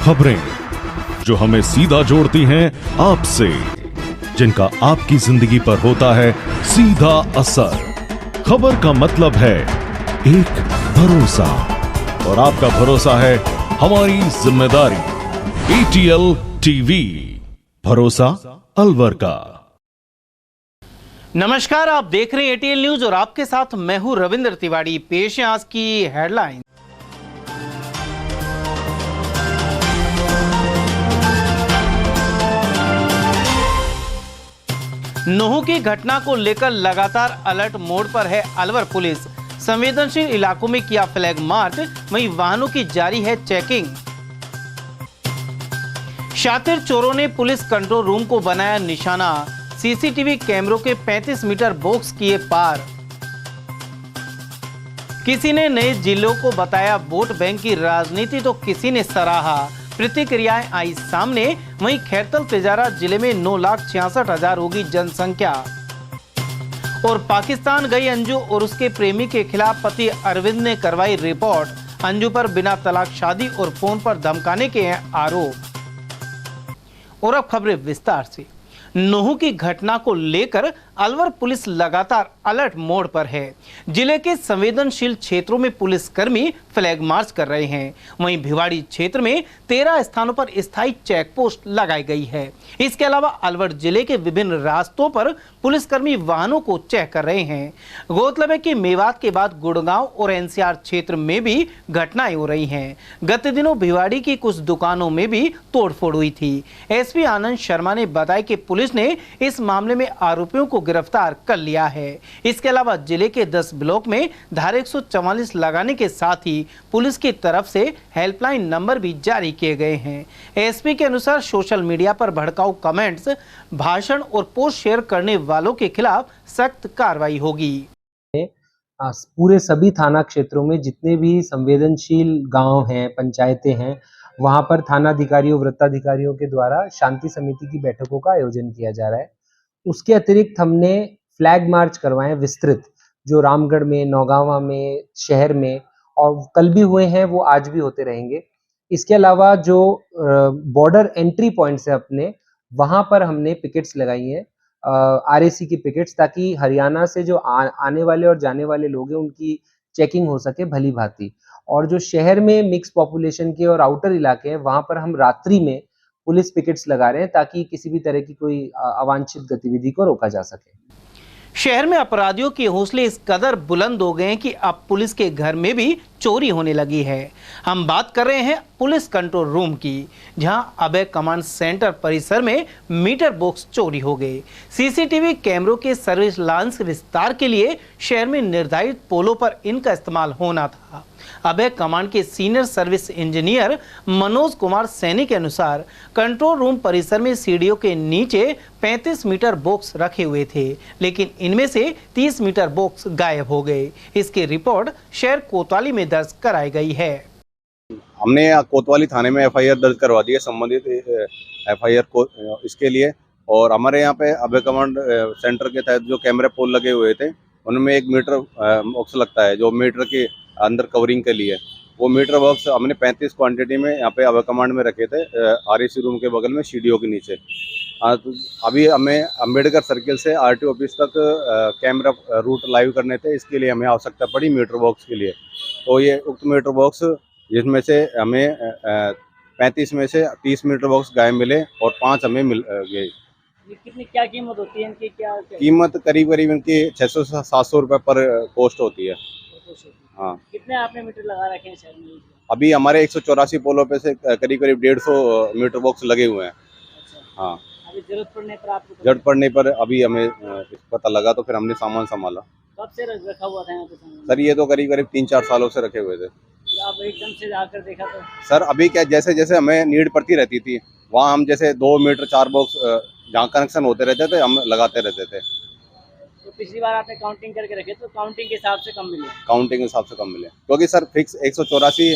खबरें जो हमें सीधा जोड़ती हैं आपसे, जिनका आपकी जिंदगी पर होता है सीधा असर। खबर का मतलब है एक भरोसा, और आपका भरोसा है हमारी जिम्मेदारी। ATL टीवी, भरोसा अलवर का। नमस्कार, आप देख रहे हैं ATL न्यूज और आपके साथ मैं हूं रविंद्र तिवारी। पेश है आज की हेडलाइन। नोहू की घटना को लेकर लगातार अलर्ट मोड पर है अलवर पुलिस। संवेदनशील इलाकों में किया फ्लैग मार्च, वहीं वाहनों की जारी है चेकिंग। शातिर चोरों ने पुलिस कंट्रोल रूम को बनाया निशाना, सीसीटीवी कैमरों के 35 मीटर बॉक्स किए पार। किसी ने नए जिलों को बताया वोट बैंक की राजनीति तो किसी ने सराहा, प्रतिक्रियाएं आई सामने। वहीं खैरतल तिजारा जिले में 9,66,000 होगी जनसंख्या। और पाकिस्तान गई अंजू और उसके प्रेमी के खिलाफ पति अरविंद ने करवाई रिपोर्ट। अंजू पर बिना तलाक शादी और फोन पर धमकाने के हैं आरोप। और अब खबरें विस्तार से। नोहू की घटना को लेकर अलवर पुलिस लगातार अलर्ट मोड पर है। जिले के संवेदनशील क्षेत्रों में पुलिसकर्मी फ्लैग मार्च कर रहे हैं। वहीं भिवाड़ी क्षेत्र में 13 स्थानों पर स्थायी चेक पोस्ट लगाई गई है। इसके अलावा अलवर जिले के विभिन्न रास्तों पर पुलिसकर्मी वाहनों को चेक कर रहे हैं। गौरतलब है कि मेवात के बाद गुड़गांव और NCR क्षेत्र में भी घटनाएं हो रही हैं। गत दिनों भिवाड़ी की कुछ दुकानों में भी तोड़फोड़ हुई थी। SP आनंद शर्मा ने बताया कि पुलिस ने इस मामले में आरोपियों को गिरफ्तार कर लिया है। इसके अलावा जिले के 10 ब्लॉक में धारा 144 लगाने के साथ ही पुलिस की तरफ से हेल्पलाइन नंबर भी जारी किए गए हैं। SP के अनुसार सोशल मीडिया पर भड़काऊ कमेंट्स, भाषण और पोस्ट शेयर करने वालों के खिलाफ सख्त कार्रवाई होगी। पूरे सभी थाना क्षेत्रों में जितने भी संवेदनशील गांव हैं, पंचायतें हैं, वहां पर थानाधिकारियों, वृत्ताधिकारियों के द्वारा शांति समिति की बैठकों का आयोजन किया जा रहा है। उसके अतिरिक्त हमने फ्लैग मार्च करवाए विस्तृत, जो रामगढ़ में, नौगांवा में, शहर में, और कल भी हुए हैं, वो आज भी होते रहेंगे। इसके अलावा जो बॉर्डर एंट्री पॉइंट्स है अपने, वहां पर हमने पिकेट्स लगाई हैं, RAC की पिकेट्स, ताकि हरियाणा से जो आने वाले और जाने वाले लोग हैं उनकी चेकिंग हो सके भली भांति। और जो शहर में मिक्स पॉपुलेशन के और आउटर इलाके हैं, वहां पर हम रात्रि में पुलिस पिकेट्स लगा रहे हैं, ताकि किसी भी तरह की कोई अवांछित गतिविधि को रोका जा सके। शहर में अपराधियों के हौसले इस कदर बुलंद हो गए हैं कि अब पुलिस के घर में भी चोरी होने लगी है। हम बात कर रहे हैं पुलिस कंट्रोल रूम की, जहां अभय कमांड सेंटर परिसर में मीटर बॉक्स चोरी हो गए। CCTV कैमरों के सर्विस लाइन्स विस्तार के लिए शहर में निर्धारित पोलों पर इनका इस्तेमाल होना था। अभय कमांड के senior service engineer Manoj Kumar Saini के अनुसार कंट्रोल रूम परिसर में सीढ़ियों के नीचे 35 मीटर बॉक्स रखे हुए थे, लेकिन इनमें से 30 मीटर बॉक्स गायब हो गए। इसकी रिपोर्ट शहर कोतवाली में दर्ज कराई गई है। हमने कोतवाली थाने में FIR दर्ज करवा दी है, संबंधित FIR को इसके लिए। और हमारे यहाँ पे अभय कमांड सेंटर के तहत जो कैमरे पोल लगे हुए थे, उनमें 1 मीटर बॉक्स लगता है, जो मीटर के अंदर कवरिंग के लिए। वो मीटर बॉक्स हमने 35 क्वांटिटी में यहाँ पे अभय कमांड में रखे थे, RAC रूम के बगल में सीढ़ियों के नीचे। तो अभी हमें अम्बेडकर सर्किल से RTO ऑफिस तक कैमरा रूट लाइव करने थे, इसके लिए हमें आवश्यकता पड़ी मीटर बॉक्स के लिए। तो ये उक्त मीटर बॉक्स, जिसमें से हमें 35 में से 30 मीटर बॉक्स गायब मिले और 5 हमें मिल गए। कितनी क्या कीमत होती है इनकी? क्या कीमत करीब इनकी 600 से 700 रुपये पर पोस्ट होती है। हाँ। कितने आपने मीटर लगा रखे हैं शहर में? अभी हमारे 184 पोलों पे से करीब 150 मीटर बॉक्स लगे हुए हैं। अच्छा। हाँ। अभी जरूरत पड़ने पर अभी हमें पता लगा तो फिर हमने सामान संभाला। कब से रखा हुआ था यहाँ पे सामान? सर ये तो करीब 3-4 सालों से रखे हुए थे। तो आप एकदम से जाकर देखा तो? सर अभी क्या, जैसे जैसे हमें नीड पड़ती रहती थी, वहाँ हम जैसे 2 मीटर 4 बॉक्स जहाँ कनेक्शन होते रहते थे हम लगाते रहते थे। तो पिछली बार आपने काउंटिंग करके रखे तो काउंटिंग के हिसाब से कम मिले? काउंटिंग के हिसाब से कम मिले, क्योंकि सर फिक्स 184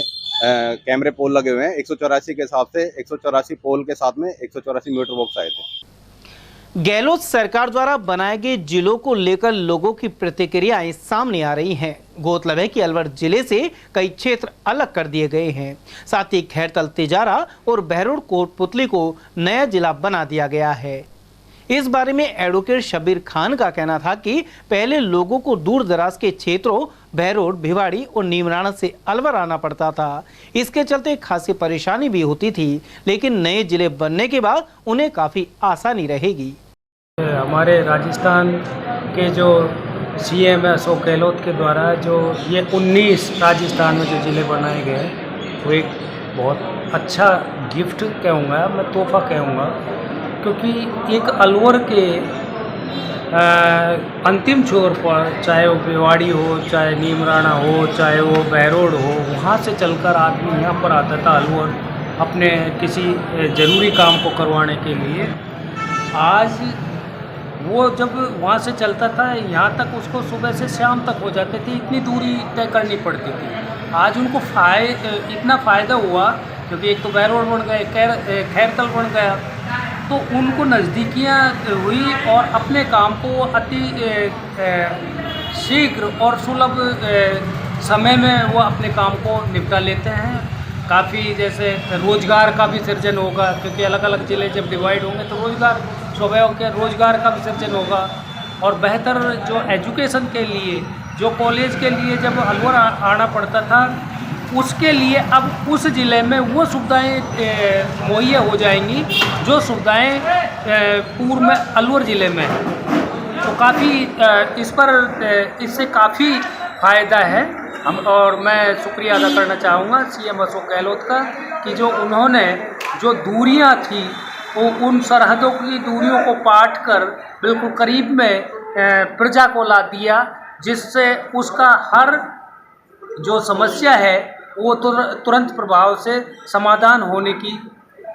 कैमरे पोल लगे हुए हैं। 184 के हिसाब से 184 पोल के साथ में 184 मीटर बॉक्स आए थे। गहलोत सरकार द्वारा बनाए गए जिलों को लेकर लोगों की प्रतिक्रियाएं सामने आ रही हैं। गौरतलब है कि अलवर जिले से कई क्षेत्र अलग कर दिए गए हैं। साथ ही खैरतल, तिजारा और बहरोड कोटपुतली को नया जिला बना दिया गया है। इस बारे में एडवोकेट शब्बीर खान का कहना था कि पहले लोगों को दूर दराज के क्षेत्रों बहरोड, भिवाड़ी और नीमराना से अलवर आना पड़ता था। इसके चलते खासी परेशानी भी होती थी, लेकिन नए जिले बनने के बाद उन्हें काफ़ी आसानी रहेगी। हमारे राजस्थान के जो सीएम है अशोक गहलोत के द्वारा जो ये 19 राजस्थान में जो ज़िले बनाए गए हैं वो एक बहुत अच्छा गिफ्ट कहूँगा, मैं तोहफा कहूँगा, क्योंकि एक अलवर के अंतिम छोर पर, चाहे वो भिवाड़ी हो, चाहे नीमराना हो, चाहे वो बहरोड हो, वहाँ से चलकर आदमी यहाँ पर आता था अलवर अपने किसी ज़रूरी काम को करवाने के लिए। आज वो जब वहाँ से चलता था यहाँ तक उसको सुबह से शाम तक हो जाते थे, इतनी दूरी तय करनी पड़ती थी। आज उनको इतना फ़ायदा हुआ क्योंकि एक तो बहरोड बन गए, खैरतल बन गया, तो उनको नज़दीकियाँ हुई और अपने काम को अति शीघ्र और सुलभ समय में वो अपने काम को निपटा लेते हैं। काफ़ी जैसे रोज़गार का भी सृजन होगा, क्योंकि अलग अलग ज़िले जब डिवाइड होंगे तो रोज़गार का भी सृजन होगा। और बेहतर जो एजुकेशन के लिए, जो कॉलेज के लिए जब अलवर आना पड़ता था, उसके लिए अब उस ज़िले में वो सुविधाएं मुहैया हो जाएंगी जो सुविधाएं पूर्व में अलवर ज़िले में हैं। तो काफ़ी इससे काफ़ी फ़ायदा है। और मैं शुक्रिया अदा करना चाहूँगा सीएम अशोक गहलोत का कि जो उन्होंने जो दूरियां थी वो उन सरहदों की दूरियों को पाट कर बिल्कुल करीब में प्रजा को ला दिया, जिससे उसका हर जो समस्या है वो तुरंत प्रभाव से समाधान होने की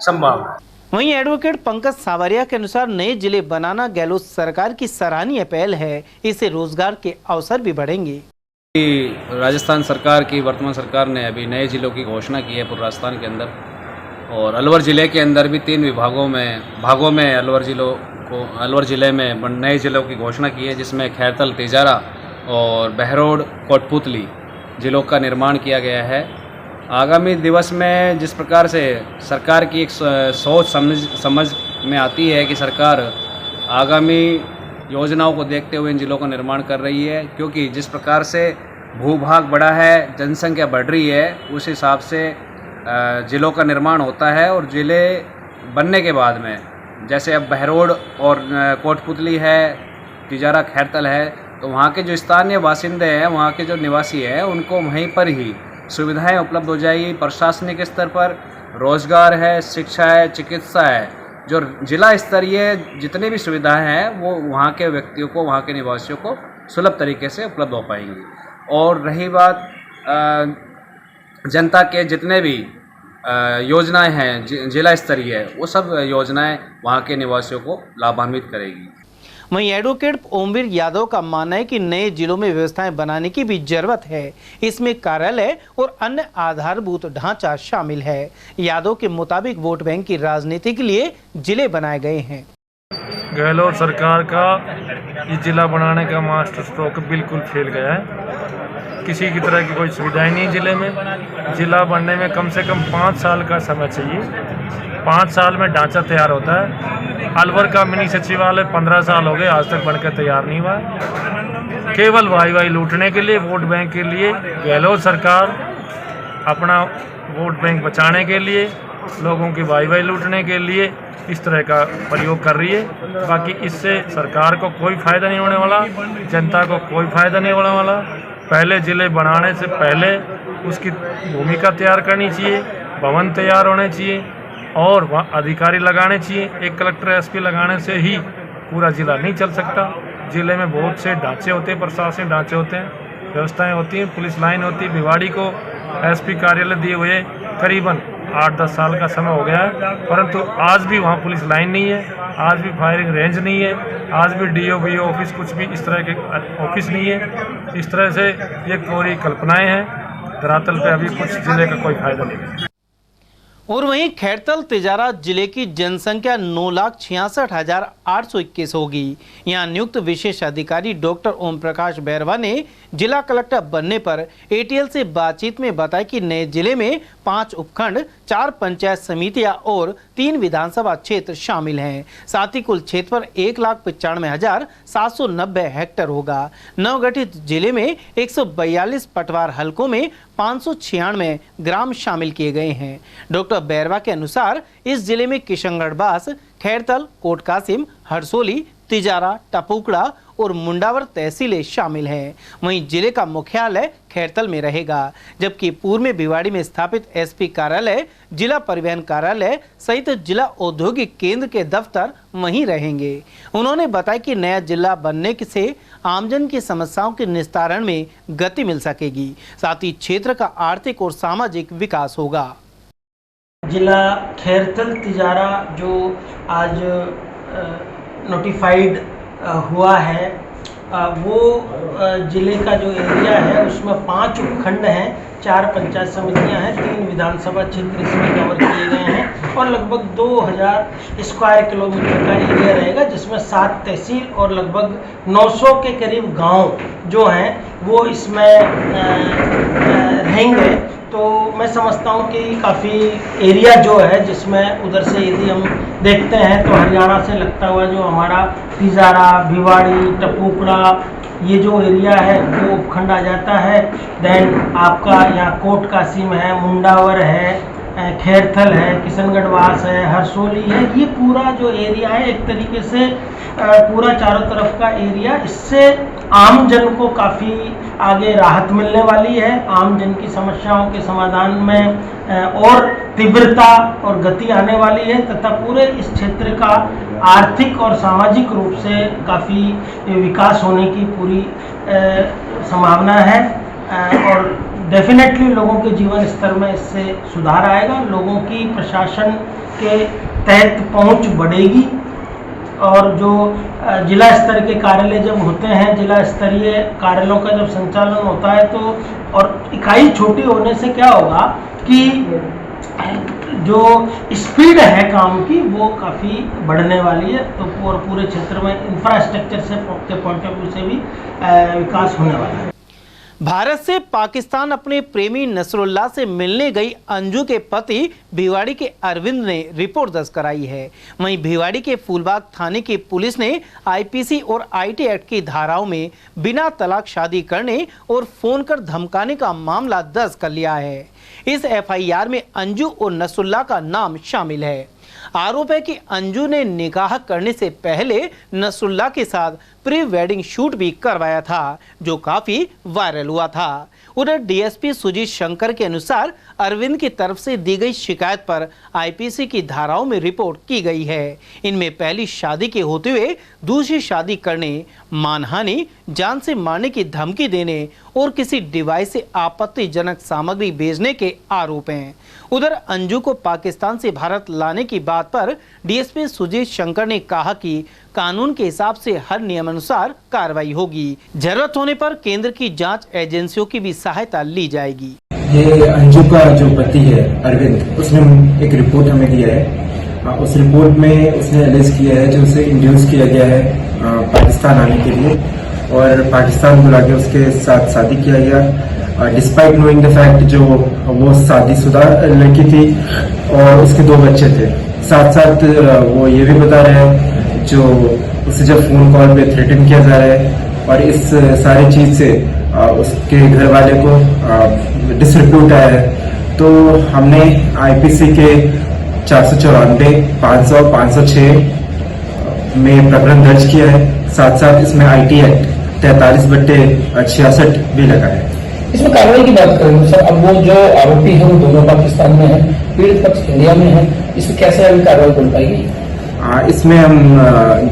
संभावना। वहीं एडवोकेट पंकज सावरिया के अनुसार नए जिले बनाना गहलोत सरकार की सराहनीय पहल है। इससे रोजगार के अवसर भी बढ़ेंगे। राजस्थान सरकार की वर्तमान सरकार ने अभी नए जिलों की घोषणा की है पूरे राजस्थान के अंदर, और अलवर ज़िले के अंदर भी 3 भागों में अलवर ज़िले में नए जिलों की घोषणा की है, जिसमें खैरतल, तिजारा और बहरोड, कोटपुतली जिलों का निर्माण किया गया है। आगामी दिवस में जिस प्रकार से सरकार की एक सोच समझ में आती है कि सरकार आगामी योजनाओं को देखते हुए इन जिलों का निर्माण कर रही है, क्योंकि जिस प्रकार से भूभाग बढ़ा है, जनसंख्या बढ़ रही है, उस हिसाब से जिलों का निर्माण होता है। और ज़िले बनने के बाद में जैसे अब बहरोड और कोटपुतली है, तिजारा, खैरतल है, तो वहाँ के जो स्थानीय बासिंदे हैं, वहाँ के जो निवासी हैं, उनको वहीं पर ही सुविधाएं उपलब्ध हो जाएगी। प्रशासनिक स्तर पर रोज़गार है, शिक्षा है, चिकित्सा है, जो जिला स्तरीय जितनी भी सुविधाएं हैं वो वहाँ के व्यक्तियों को, वहाँ के निवासियों को सुलभ तरीके से उपलब्ध हो पाएंगी। और रही बात जनता के जितने भी योजनाएं हैं जिला स्तरीय, वो सब योजनाएं वहाँ के निवासियों को लाभान्वित करेगी। वहीं एडवोकेट ओमवीर यादव का मानना है कि नए जिलों में व्यवस्थाएं बनाने की भी जरूरत है। इसमें कार्यालय और अन्य आधारभूत ढांचा शामिल है। यादव के मुताबिक वोट बैंक की राजनीति के लिए जिले बनाए गए हैं। गहलोत सरकार का ये जिला बनाने का मास्टर स्ट्रोक बिल्कुल फेल गया है। किसी की तरह की कोई सुविधाएं नहीं जिले में। जिला बनने में कम से कम 5 साल का समय चाहिए। 5 साल में ढांचा तैयार होता है। अलवर का मिनी सचिवालय 15 साल हो गए, आज तक बनकर तैयार नहीं हुआ। केवल वाई लूटने के लिए, वोट बैंक के लिए गहलोत सरकार अपना वोट बैंक बचाने के लिए, लोगों की वाई लूटने के लिए इस तरह का प्रयोग कर रही है। बाकी इससे सरकार को कोई फ़ायदा नहीं होने वाला, जनता को कोई फ़ायदा नहीं होने वाला। पहले ज़िले बनाने से पहले उसकी भूमिका तैयार करनी चाहिए, भवन तैयार होने चाहिए और वहाँ अधिकारी लगाने चाहिए। एक कलेक्टर एसपी लगाने से ही पूरा ज़िला नहीं चल सकता। ज़िले में बहुत से ढांचे होते हैं, प्रशासनिक ढांचे होते हैं, व्यवस्थाएं होती हैं, पुलिस लाइन होती है। भिवाड़ी को एसपी कार्यालय दिए हुए करीबन 8-10 साल का समय हो गया है, परंतु आज भी वहाँ पुलिस लाइन नहीं है, आज भी फायरिंग रेंज नहीं है, आज भी डीओ बीओ ऑफिस, कुछ भी इस तरह के ऑफिस नहीं है। इस तरह से ये पूरी कल्पनाएं हैं। धरातल पे अभी कुछ जिले का कोई फायदा नहीं है। और वहीं खैरतल तिजारा जिले की जनसंख्या 9,66,821 होगी। यहाँ नियुक्त विशेष अधिकारी डॉक्टर ओम प्रकाश बैरवा ने जिला कलेक्टर बनने पर एटीएल से बातचीत में बताया कि नए जिले में 5 उपखंड, 4 पंचायत समितियां और 3 विधानसभा क्षेत्र शामिल हैं। साथ ही कुल क्षेत्रफल 1,95,790 हेक्टेयर होगा। नवगठित जिले में 142 पटवार हलकों में 596 ग्राम शामिल किए गए हैं। डॉक्टर बैरवा के अनुसार इस जिले में किशनगढ़ बास, खैरतल, कोट कासिम, हरसोली, तिजारा, टपुकड़ा और मुंडावर तहसीलें शामिल हैं। वहीं जिले का मुख्यालय खैरतल में रहेगा, जबकि पूर्व में भिवाड़ी में स्थापित एसपी कार्यालय, जिला परिवहन कार्यालय सहित जिला औद्योगिक केंद्र के दफ्तर वहीं रहेंगे। उन्होंने बताया कि नया जिला बनने से आमजन की समस्याओं के निस्तारण में गति मिल सकेगी, साथ ही क्षेत्र का आर्थिक और सामाजिक विकास होगा। जिला खैरतल तिजारा जो आज नोटिफाइड हुआ है, वो ज़िले का जो एरिया है उसमें 5 उपखंड हैं, 4 पंचायत समितियां हैं, 3 विधानसभा क्षेत्र इसमें कवर किए गए हैं और लगभग 2000 स्क्वायर किलोमीटर का एरिया रहेगा, जिसमें 7 तहसील और लगभग 900 के करीब गांव जो हैं वो इसमें रहेंगे। तो मैं समझता हूँ कि काफ़ी एरिया जो है, जिसमें उधर से यदि हम देखते हैं तो हरियाणा से लगता हुआ जो हमारा तिजारा, भिवाड़ी, टपुकड़ा ये जो एरिया है वो उपखंड आ जाता है। देन आपका यहाँ कोट कासिम है, मुंडावर है, खैरथल है, किशनगढ़ वास है, हरसोली है, ये पूरा जो एरिया है एक तरीके से पूरा चारों तरफ का एरिया, इससे आम जन को काफ़ी आगे राहत मिलने वाली है। आम जन की समस्याओं के समाधान में और तीव्रता और गति आने वाली है तथा पूरे इस क्षेत्र का आर्थिक और सामाजिक रूप से काफ़ी विकास होने की पूरी संभावना है और डेफिनेटली लोगों के जीवन स्तर में इससे सुधार आएगा। लोगों की प्रशासन के तहत पहुंच बढ़ेगी और जो जिला स्तर के कार्यालय जब होते हैं, जिला स्तरीय कार्यालयों का जब संचालन होता है तो और इकाई छोटी होने से क्या होगा कि जो स्पीड है काम की वो काफ़ी बढ़ने वाली है। तो पूरे क्षेत्र में इंफ्रास्ट्रक्चर से के पॉइंट ऑफ व्यू से भी विकास होने वाला है। भारत से पाकिस्तान अपने प्रेमी नसरुल्लाह से मिलने गई अंजू के पति भिवाड़ी के अरविंद ने रिपोर्ट दर्ज कराई है। वहीं भिवाड़ी के फूलबाग थाने की पुलिस ने आईपीसी और आईटी एक्ट की धाराओं में बिना तलाक शादी करने और फोन कर धमकाने का मामला दर्ज कर लिया है। इस एफआईआर में अंजू और नसरुल्लाह का नाम शामिल है। आरोप है कि अंजू ने निकाह करने से पहले नसरुल्लाह के साथ प्री वेडिंग शूट भी करवाया था, जो काफी वायरल हुआ था। उधर डीएसपी सुजीत शंकर के अनुसार अरविंद की तरफ से दी गई शिकायत पर आईपीसी की धाराओं में रिपोर्ट की गई है। इनमें पहली शादी के होते हुए दूसरी शादी करने, मानहानि, जान से मारने की धमकी देने और किसी डिवाइस से आपत्तिजनक सामग्री भेजने के आरोप हैं। उधर अंजू को पाकिस्तान से भारत लाने की बात पर डीएसपी सुजीत शंकर ने कहा कि कानून के हिसाब से हर नियमानुसार कार्रवाई होगी। जरूरत होने पर केंद्र की जांच एजेंसियों की भी सहायता ली जाएगी। ये अंजू का जो पति है अरविंद, उसने एक रिपोर्ट हमें दिया है। उस रिपोर्ट में उसने एलिज किया है जो उसे इंड्यूस किया गया है पाकिस्तान आने के लिए और पाकिस्तान बुला के उसके साथ शादी किया गया, डिस्पाइट नोइंग द फैक्ट जो वो शादीशुदा लड़की थी और उसके 2 बच्चे थे। साथ साथ वो ये भी बता रहे हैं जो उसे जब फोन कॉल पे थ्रेटन किया जा रहा है और इस सारी चीज से उसके घर वाले को डिसरिप्यूट आया है। तो हमने आईपीसी के 494, 500, 506 में प्रकरण दर्ज किया है। साथ साथ इसमें आईटी एक्ट 43/66 भी लगा है। इसमें कार्रवाई की बात करें सर, अब वो जो आरोपी है वो दोनों पाकिस्तान में है, पीड़ित पक्ष इंडिया में है, इसमें कैसे अभी कार्रवाई कर पाएगी? इसमें हम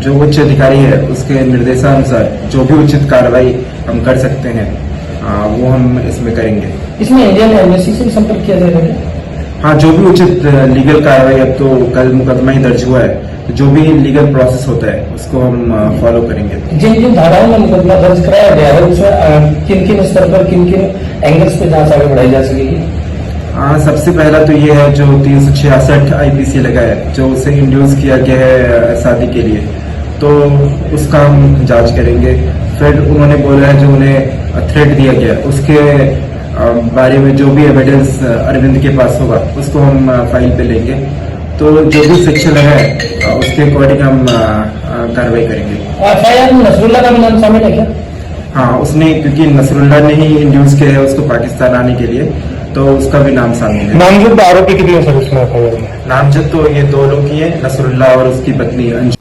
जो उच्च अधिकारी है उसके निर्देशानुसार जो भी उचित कार्रवाई हम कर सकते हैं वो हम इसमें करेंगे। इसमें इंडियन एम्बेसी से संपर्क किया जाएगा? हाँ, जो भी उचित लीगल कार्रवाई, अब तो कल मुकदमा ही दर्ज हुआ है, तो जो भी लीगल प्रोसेस होता है उसको हम फॉलो करेंगे। जिन जिन धाराओं में मुकदमा दर्ज कराया गया है उसमें किन किन स्तर पर किन किन एंगल्स पे जांच आगे बढ़ाई जा सकेगी? सबसे पहला तो ये है जो 366 IPC लगा है, जो उसे इंड्यूस किया गया है शादी के लिए, तो उसका हम जांच करेंगे। फिर उन्होंने बोला है जो उन्हें थ्रेट दिया गया उसके बारे में जो भी एविडेंस अरविंद के पास होगा उसको हम फाइल पे लेंगे। तो जो भी सेक्शन है उसके अकॉर्डिंग हम कार्रवाई करेंगे। FIR में नसरुल्लाह का भी नाम शामिल है क्या? हाँ, उसने, क्योंकि नसरुल्लाह ने ही इंड्यूस किया है उसको पाकिस्तान आने के लिए, तो उसका भी नाम शामिल है। नामजद आरोपी कितने सर उसमें FIR में? नामजद तो ये 2 लोग ही है, नसरुल्लाह और उसकी पत्नी अंजू।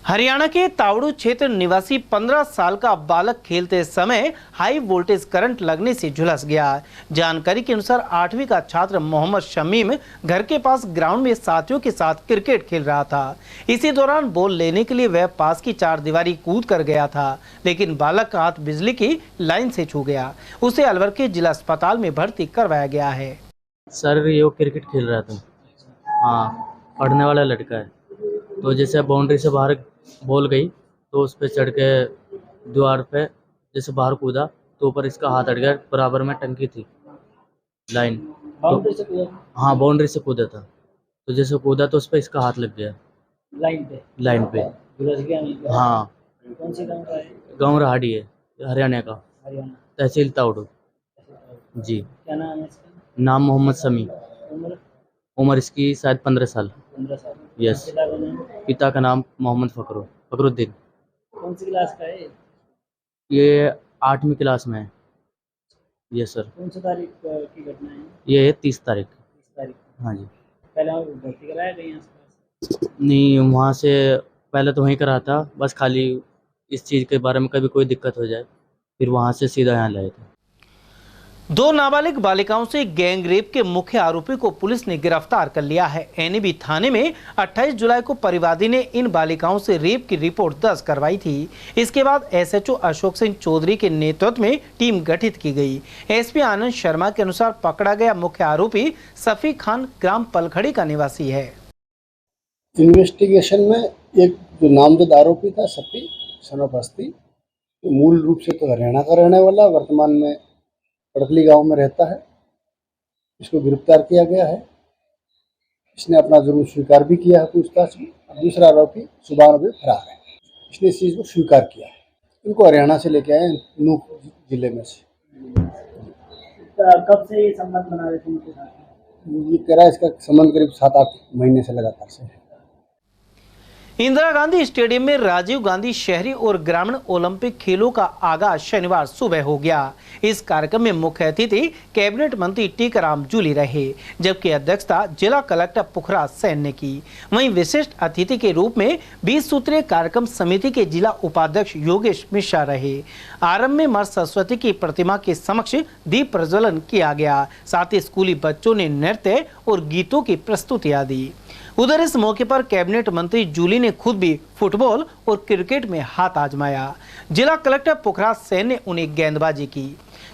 हरियाणा के तावड़ू क्षेत्र निवासी 15 साल का बालक खेलते समय हाई वोल्टेज करंट लगने से झुलस गया। जानकारी के अनुसार 8वीं का छात्र मोहम्मद शमीम घर के पास ग्राउंड में साथियों के साथ क्रिकेट खेल रहा था। इसी दौरान बॉल लेने के लिए वह पास की 4 दीवारी कूद कर गया था, लेकिन बालक का हाथ बिजली की लाइन से छू गया। उसे अलवर के जिला अस्पताल में भर्ती करवाया गया है। सर ये वो क्रिकेट खेल रहा था, हाँ, पढ़ने वाला लड़का है, तो जैसे बाउंड्री से बाहर बॉल गई तो उस पर चढ़ के दीवार पे जैसे बाहर कूदा तो ऊपर इसका हाथ अट गया। बराबर में टंकी थी लाइन, बाउंड्री से कूदा? हाँ, बाउंड्री से कूदा था, तो जैसे कूदा तो उस पर इसका हाथ लग गया लाइन पे। झुलस गया नहीं? हाँ। कौन सी गाँव का है? गाँव रहाड़ी है, हरियाणा का, हरियाणा, तहसील तावड़ू जी। क्या नाम है इसका? नाम मोहम्मद शमी, उम्र इसकी शायद 15 साल। 15 साल। यस। पिता का नाम मोहम्मद फकरुद्दीन। कौन सी क्लास का है? ये 8वीं क्लास में है। Yes sir. कौन सी तारीख की घटना है? ये है 30 तारीख। 30 तारीख। हाँ जी। पहले वहाँ भर्ती कराया कहीं आसपास? नहीं, वहाँ से पहले तो वहीं करा था, बस खाली इस चीज़ के बारे में कभी कोई दिक्कत हो जाए, फिर वहाँ से सीधा यहाँ लाए थे। 2 नाबालिग बालिकाओं से गैंग रेप के मुख्य आरोपी को पुलिस ने गिरफ्तार कर लिया है। एनएबी थाने में 28 जुलाई को परिवादी ने इन बालिकाओं से रेप की रिपोर्ट दर्ज करवाई थी। इसके बाद एसएचओ अशोक सिंह चौधरी के नेतृत्व में टीम गठित की गई। एसपी आनंद शर्मा के अनुसार पकड़ा गया मुख्य आरोपी सफी खान ग्राम पलखड़ी का निवासी है। इन्वेस्टिगेशन में एक जो नामजद आरोपी था सफी सनोपस्ती, मूल रूप से तो हरियाणा का रहने वाला, वर्तमान में पड़कली गांव में रहता है। इसको गिरफ्तार किया गया है। इसने अपना जुर्म स्वीकार भी किया है पूछताछ में। दूसरा आरोपी सुबान अभी फरार है। इसने इस चीज़ को स्वीकार किया है। इनको हरियाणा से लेके आए, नूह जिले में से। कब से ये संबंध बना रहे थे इनके साथ? ये कह रहा है इसका संबंध करीब 7-8 महीने से लगातार से है। इंदिरा गांधी स्टेडियम में राजीव गांधी शहरी और ग्रामीण ओलंपिक खेलों का आगाज शनिवार सुबह हो गया। इस कार्यक्रम में मुख्य अतिथि कैबिनेट मंत्री टीकाराम जूली रहे, जबकि अध्यक्षता जिला कलेक्टर पुखराज सैन ने की। वहीं विशिष्ट अतिथि के रूप में 20 सूत्रीय कार्यक्रम समिति के जिला उपाध्यक्ष योगेश मिश्रा रहे। आरंभ में मां सरस्वती की प्रतिमा के समक्ष दीप प्रज्वलन किया गया। साथ ही स्कूली बच्चों ने नृत्य और गीतों की प्रस्तुतियां दी। उधर इस मौके पर कैबिनेट मंत्री जूली ने खुद भी फुटबॉल और क्रिकेट में हाथ आजमाया। जिला कलेक्टर पुखराज सैन ने उन्हें गेंदबाजी की।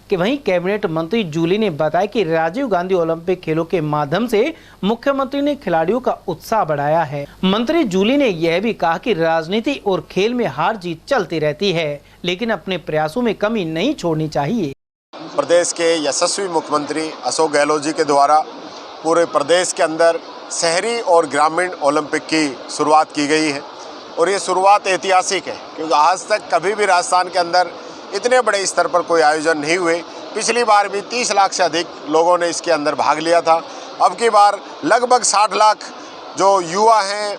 कि वहीं कैबिनेट मंत्री जूली ने बताया कि राजीव गांधी ओलंपिक खेलों के माध्यम से मुख्यमंत्री ने खिलाड़ियों का उत्साह बढ़ाया है। मंत्री जूली ने यह भी कहा कि राजनीति और खेल में हार जीत चलती रहती है, लेकिन अपने प्रयासों में कमी नहीं छोड़नी चाहिए। प्रदेश के यशस्वी मुख्यमंत्री अशोक गहलोत जी के द्वारा पूरे प्रदेश के अंदर शहरी और ग्रामीण ओलंपिक की शुरुआत की गई है और ये शुरुआत ऐतिहासिक है, क्योंकि आज तक कभी भी राजस्थान के अंदर इतने बड़े स्तर पर कोई आयोजन नहीं हुए। पिछली बार भी 30 लाख से अधिक लोगों ने इसके अंदर भाग लिया था। अब की बार लगभग 60 लाख जो युवा हैं,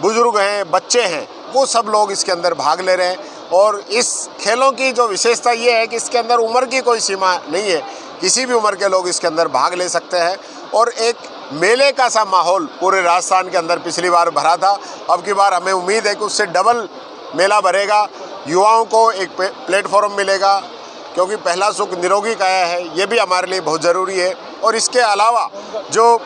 बुजुर्ग हैं, बच्चे हैं, वो सब लोग इसके अंदर भाग ले रहे हैं। और इस खेलों की जो विशेषता ये है कि इसके अंदर उम्र की कोई सीमा नहीं है, किसी भी उम्र के लोग इसके अंदर भाग ले सकते हैं और एक मेले का सा माहौल पूरे राजस्थान के अंदर पिछली बार भरा था। अब की बार हमें उम्मीद है कि उससे डबल मेला भरेगा। युवाओं को एक प्लेटफॉर्म मिलेगा, क्योंकि पहला सुख निरोगी काया है, ये भी हमारे लिए बहुत ज़रूरी है। और इसके अलावा जो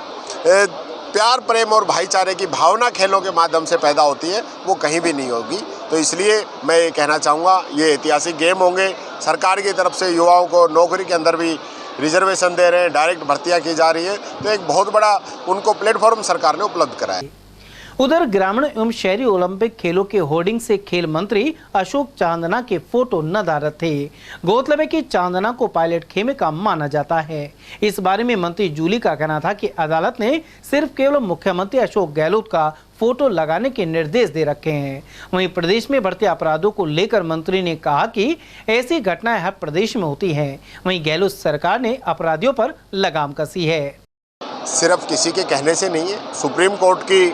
प्यार, प्रेम और भाईचारे की भावना खेलों के माध्यम से पैदा होती है, वो कहीं भी नहीं होगी। तो इसलिए मैं ये कहना चाहूँगा, ये ऐतिहासिक गेम होंगे। सरकार की तरफ से युवाओं को नौकरी के अंदर भी रिजर्वेशन दे रहे हैं, डायरेक्ट भर्तियां की जा रही है, तो एक बहुत बड़ा उनको प्लेटफॉर्म सरकार ने उपलब्ध कराया है। उधर ग्रामीण एवं शहरी ओलंपिक खेलों के होर्डिंग से खेल मंत्री अशोक चांदना के फोटो नदारद थे। गौरतलब है कि चांदना को पायलट खेमे का माना जाता है। इस बारे में मंत्री जूली का कहना था कि अदालत ने सिर्फ केवल मुख्यमंत्री अशोक गहलोत का फोटो लगाने के निर्देश दे रखे हैं। वहीं प्रदेश में बढ़ते अपराधों को लेकर मंत्री ने कहा कि ऐसी घटनाएं हर प्रदेश में होती हैं। वहीं गहलोत सरकार ने अपराधियों पर लगाम कसी है। सिर्फ किसी के कहने से नहीं है, सुप्रीम कोर्ट की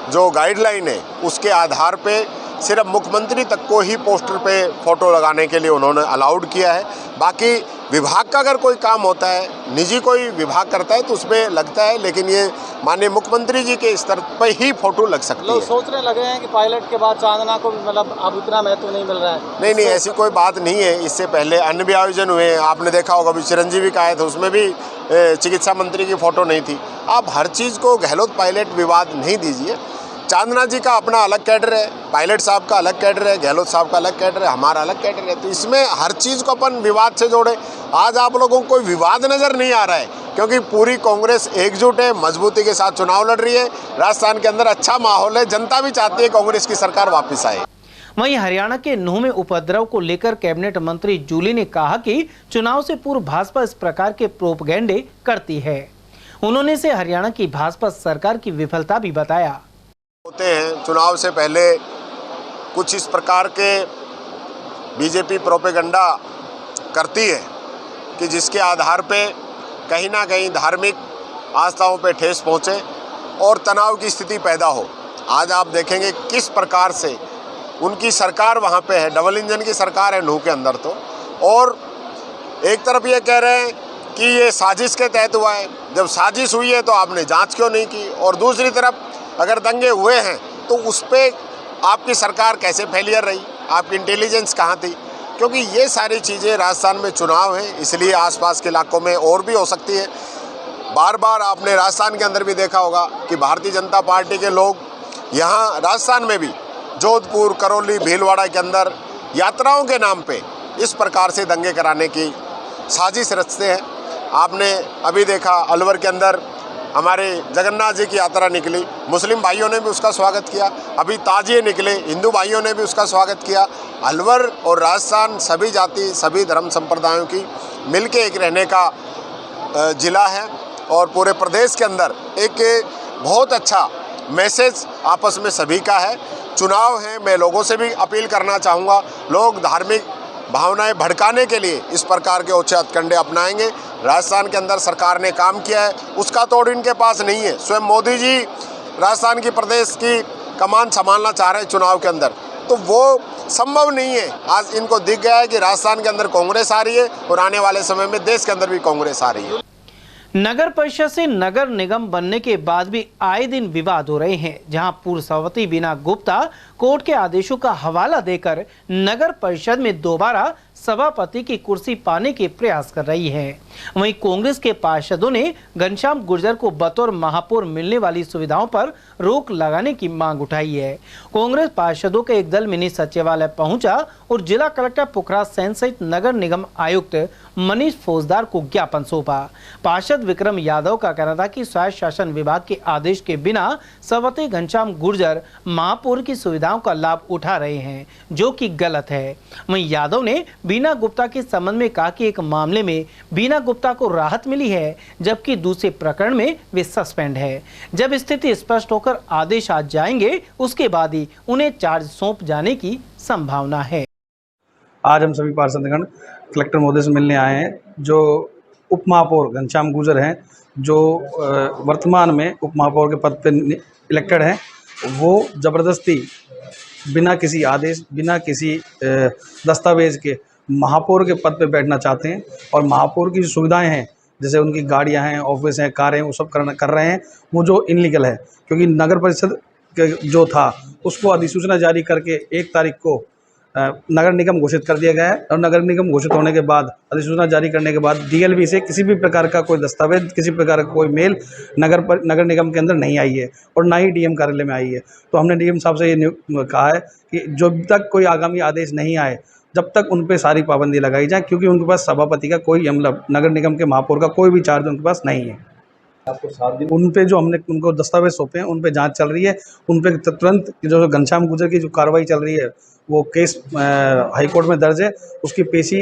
जो गाइडलाइन है उसके आधार पे सिर्फ मुख्यमंत्री तक को ही पोस्टर पे फोटो लगाने के लिए उन्होंने अलाउड किया है। बाकी विभाग का अगर कोई काम होता है, निजी कोई विभाग करता है तो उसमें लगता है, लेकिन ये माननीय मुख्यमंत्री जी के स्तर पर ही फोटो लग सकती है। लोग सोचने लगे हैं कि पायलट के बाद चांदना को मतलब अब इतना महत्व नहीं मिल रहा है। नहीं, ऐसी कोई बात नहीं है। इससे पहले अन्य भी आयोजन हुए हैं, आपने देखा होगा, अभी चिरंजीवी का आए थे, उसमें भी चिकित्सा मंत्री की फोटो नहीं थी। आप हर चीज़ को गहलोत पायलट विवाद नहीं दीजिए। चांदना जी का अपना अलग कैडर है, पायलट साहब का अलग कैडर है, गहलोत साहब का अलग कैडर है, हमारा अलग कैडर है, तो इसमें हर चीज़ को अपन विवाद से जोड़े। आज आप लोगों को कोई विवाद नज़र नहीं आ रहा है क्योंकि पूरी कांग्रेस एकजुट है, मजबूती के साथ चुनाव लड़ रही है। राजस्थान के अंदर अच्छा माहौल है, जनता भी चाहती है कांग्रेस की सरकार वापस आए। वहीं हरियाणा के नूंह में उपद्रव को लेकर कैबिनेट मंत्री जूली ने कहा कि चुनाव से पूर्व भाजपा इस प्रकार के प्रोपगेंडे करती है। उन्होंने इसे हरियाणा की भाजपा सरकार की विफलता भी बताया। होते हैं चुनाव से पहले कुछ इस प्रकार के बीजेपी प्रोपेगेंडा करती है कि जिसके आधार पे कहीं ना कहीं धार्मिक आस्थाओं पे ठेस पहुँचे और तनाव की स्थिति पैदा हो। आज आप देखेंगे किस प्रकार से उनकी सरकार वहाँ पे है, डबल इंजन की सरकार है नूह के अंदर तो, और एक तरफ ये कह रहे हैं कि ये साजिश के तहत हुआ है। जब साजिश हुई है तो आपने जांच क्यों नहीं की, और दूसरी तरफ अगर दंगे हुए हैं तो उस पर आपकी सरकार कैसे फेलियर रही, आपकी इंटेलिजेंस कहाँ थी? क्योंकि ये सारी चीज़ें राजस्थान में चुनाव है, इसलिए आसपास के इलाकों में और भी हो सकती है। बार बार आपने राजस्थान के अंदर भी देखा होगा कि भारतीय जनता पार्टी के लोग यहाँ राजस्थान में भी जोधपुर, करौली, भीलवाड़ा के अंदर यात्राओं के नाम पे इस प्रकार से दंगे कराने की साजिश रचते हैं। आपने अभी देखा अलवर के अंदर हमारे जगन्नाथ जी की यात्रा निकली, मुस्लिम भाइयों ने भी उसका स्वागत किया। अभी ताजिए निकले, हिंदू भाइयों ने भी उसका स्वागत किया। अलवर और राजस्थान सभी जाति, सभी धर्म संप्रदायों की मिलके एक रहने का ज़िला है और पूरे प्रदेश के अंदर एक बहुत अच्छा मैसेज आपस में सभी का है। चुनाव है, मैं लोगों से भी अपील करना चाहूँगा, लोग धार्मिक भावनाएं भड़काने के लिए इस प्रकार के ओछे हथकंडे अपनाएंगे। राजस्थान के अंदर सरकार ने काम किया है, उसका तोड़ इनके पास नहीं है। स्वयं मोदी जी राजस्थान की प्रदेश की कमान संभालना चाह रहे हैं चुनाव के अंदर, तो वो संभव नहीं है। आज इनको दिख गया है कि राजस्थान के अंदर कांग्रेस आ रही है और आने वाले समय में देश के अंदर भी कांग्रेस आ रही है। नगर परिषद से नगर निगम बनने के बाद भी आए दिन विवाद हो रहे हैं, जहां पूर्व सभापति बीना गुप्ता कोर्ट के आदेशों का हवाला देकर नगर परिषद में दोबारा सभापति की कुर्सी पाने के प्रयास कर रही है। वहीं कांग्रेस के पार्षदों ने घनश्याम गुर्जर को बतौर महापौर मिलने वाली सुविधाओं पर रोक लगाने की मांग उठाई है। कांग्रेस पार्षदों का एक दल मिनी सचिवालय पहुंचा और जिला कलेक्टर पुखराज सेन सहित नगर निगम आयुक्त मनीष फौजदार को ज्ञापन सौंपा। पार्षद विक्रम यादव का कहना था कि स्वायत्त शासन विभाग के आदेश के बिना सभापति घनश्याम गुर्जर महापौर की सुविधाओं का लाभ उठा रहे हैं, जो कि गलत है। वहीं यादव ने बीना गुप्ता के संबंध में कहा कि एक मामले में बीना गुप्ता को राहत मिली है, जबकि दूसरे प्रकरण में वे सस्पेंड है। जब स्थिति स्पष्ट होकर आदेश आ जाएंगे उसके बाद ही उन्हें चार्ज सौंप जाने की संभावना है। आज हम सभी पार्षदगण कलेक्टर महोदय से मिलने आए हैं। जो उप महापौर घनश्याम गुर्जर हैं, जो वर्तमान में उप महापौर के पद पर इलेक्टेड हैं, वो ज़बरदस्ती बिना किसी आदेश, बिना किसी दस्तावेज के महापौर के पद पे बैठना चाहते हैं। और महापौर की जो सुविधाएं हैं, जैसे उनकी गाड़ियां हैं, ऑफिस हैं, कारें, वो सब कर रहे हैं, वो जो इनलीगल है। क्योंकि नगर परिषद जो था उसको अधिसूचना जारी करके 1 तारीख को नगर निगम घोषित कर दिया गया है। और नगर निगम घोषित होने के बाद, अधिसूचना जारी करने के बाद डीएलबी से किसी भी प्रकार का कोई दस्तावेज, किसी प्रकार का कोई मेल नगर निगम के अंदर नहीं आई है और ना ही डीएम कार्यालय में आई है। तो हमने डीएम साहब से ये कहा है कि जब तक कोई आगामी आदेश नहीं आए, जब तक उन पे सारी पाबंदी लगाई जाए, क्योंकि उनके पास सभापति का कोई मतलब नगर निगम के महापौर का कोई भी चार्ज उनके पास नहीं है। उन पे जो हमने उनको दस्तावेज सौंपे हैं उन पे जांच चल रही है। उन पे तुरंत जो घनश्याम गुर्जर की जो कार्रवाई चल रही है वो केस हाई कोर्ट में दर्ज है। उसकी पेशी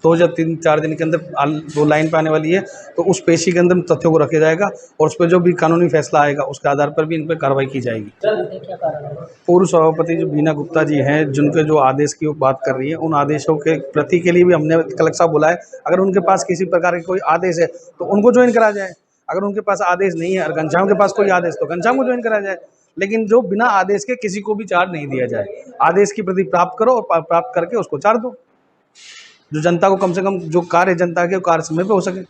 2 या 3-4 दिन के अंदर 2 लाइन पे आने वाली है। तो उस पेशी के अंदर तथ्यों को रखा जाएगा और उस पर जो भी कानूनी फैसला आएगा उसके आधार पर भी इन पर कार्रवाई की जाएगी। पूर्व सभापति जो बीना गुप्ता जी हैं, जिनके जो आदेश की बात कर रही है, उन आदेशों के प्रति के लिए भी हमने कलेक्टर साहब बुलाए। अगर उनके पास किसी प्रकार का कोई आदेश है तो उनको ज्वाइन करा जाए। अगर उनके पास आदेश नहीं है और घनश्याम के पास कोई आदेश तो घनश्याम को ज्वाइन करा जाए। लेकिन जो बिना आदेश के किसी को भी चार्ज नहीं दिया जाए। आदेश की प्रति प्राप्त करो और प्राप्त करके उसको चार्ज दो, जो जनता को कम से कम जो कार्य जनता के कार्य समय पे हो सके।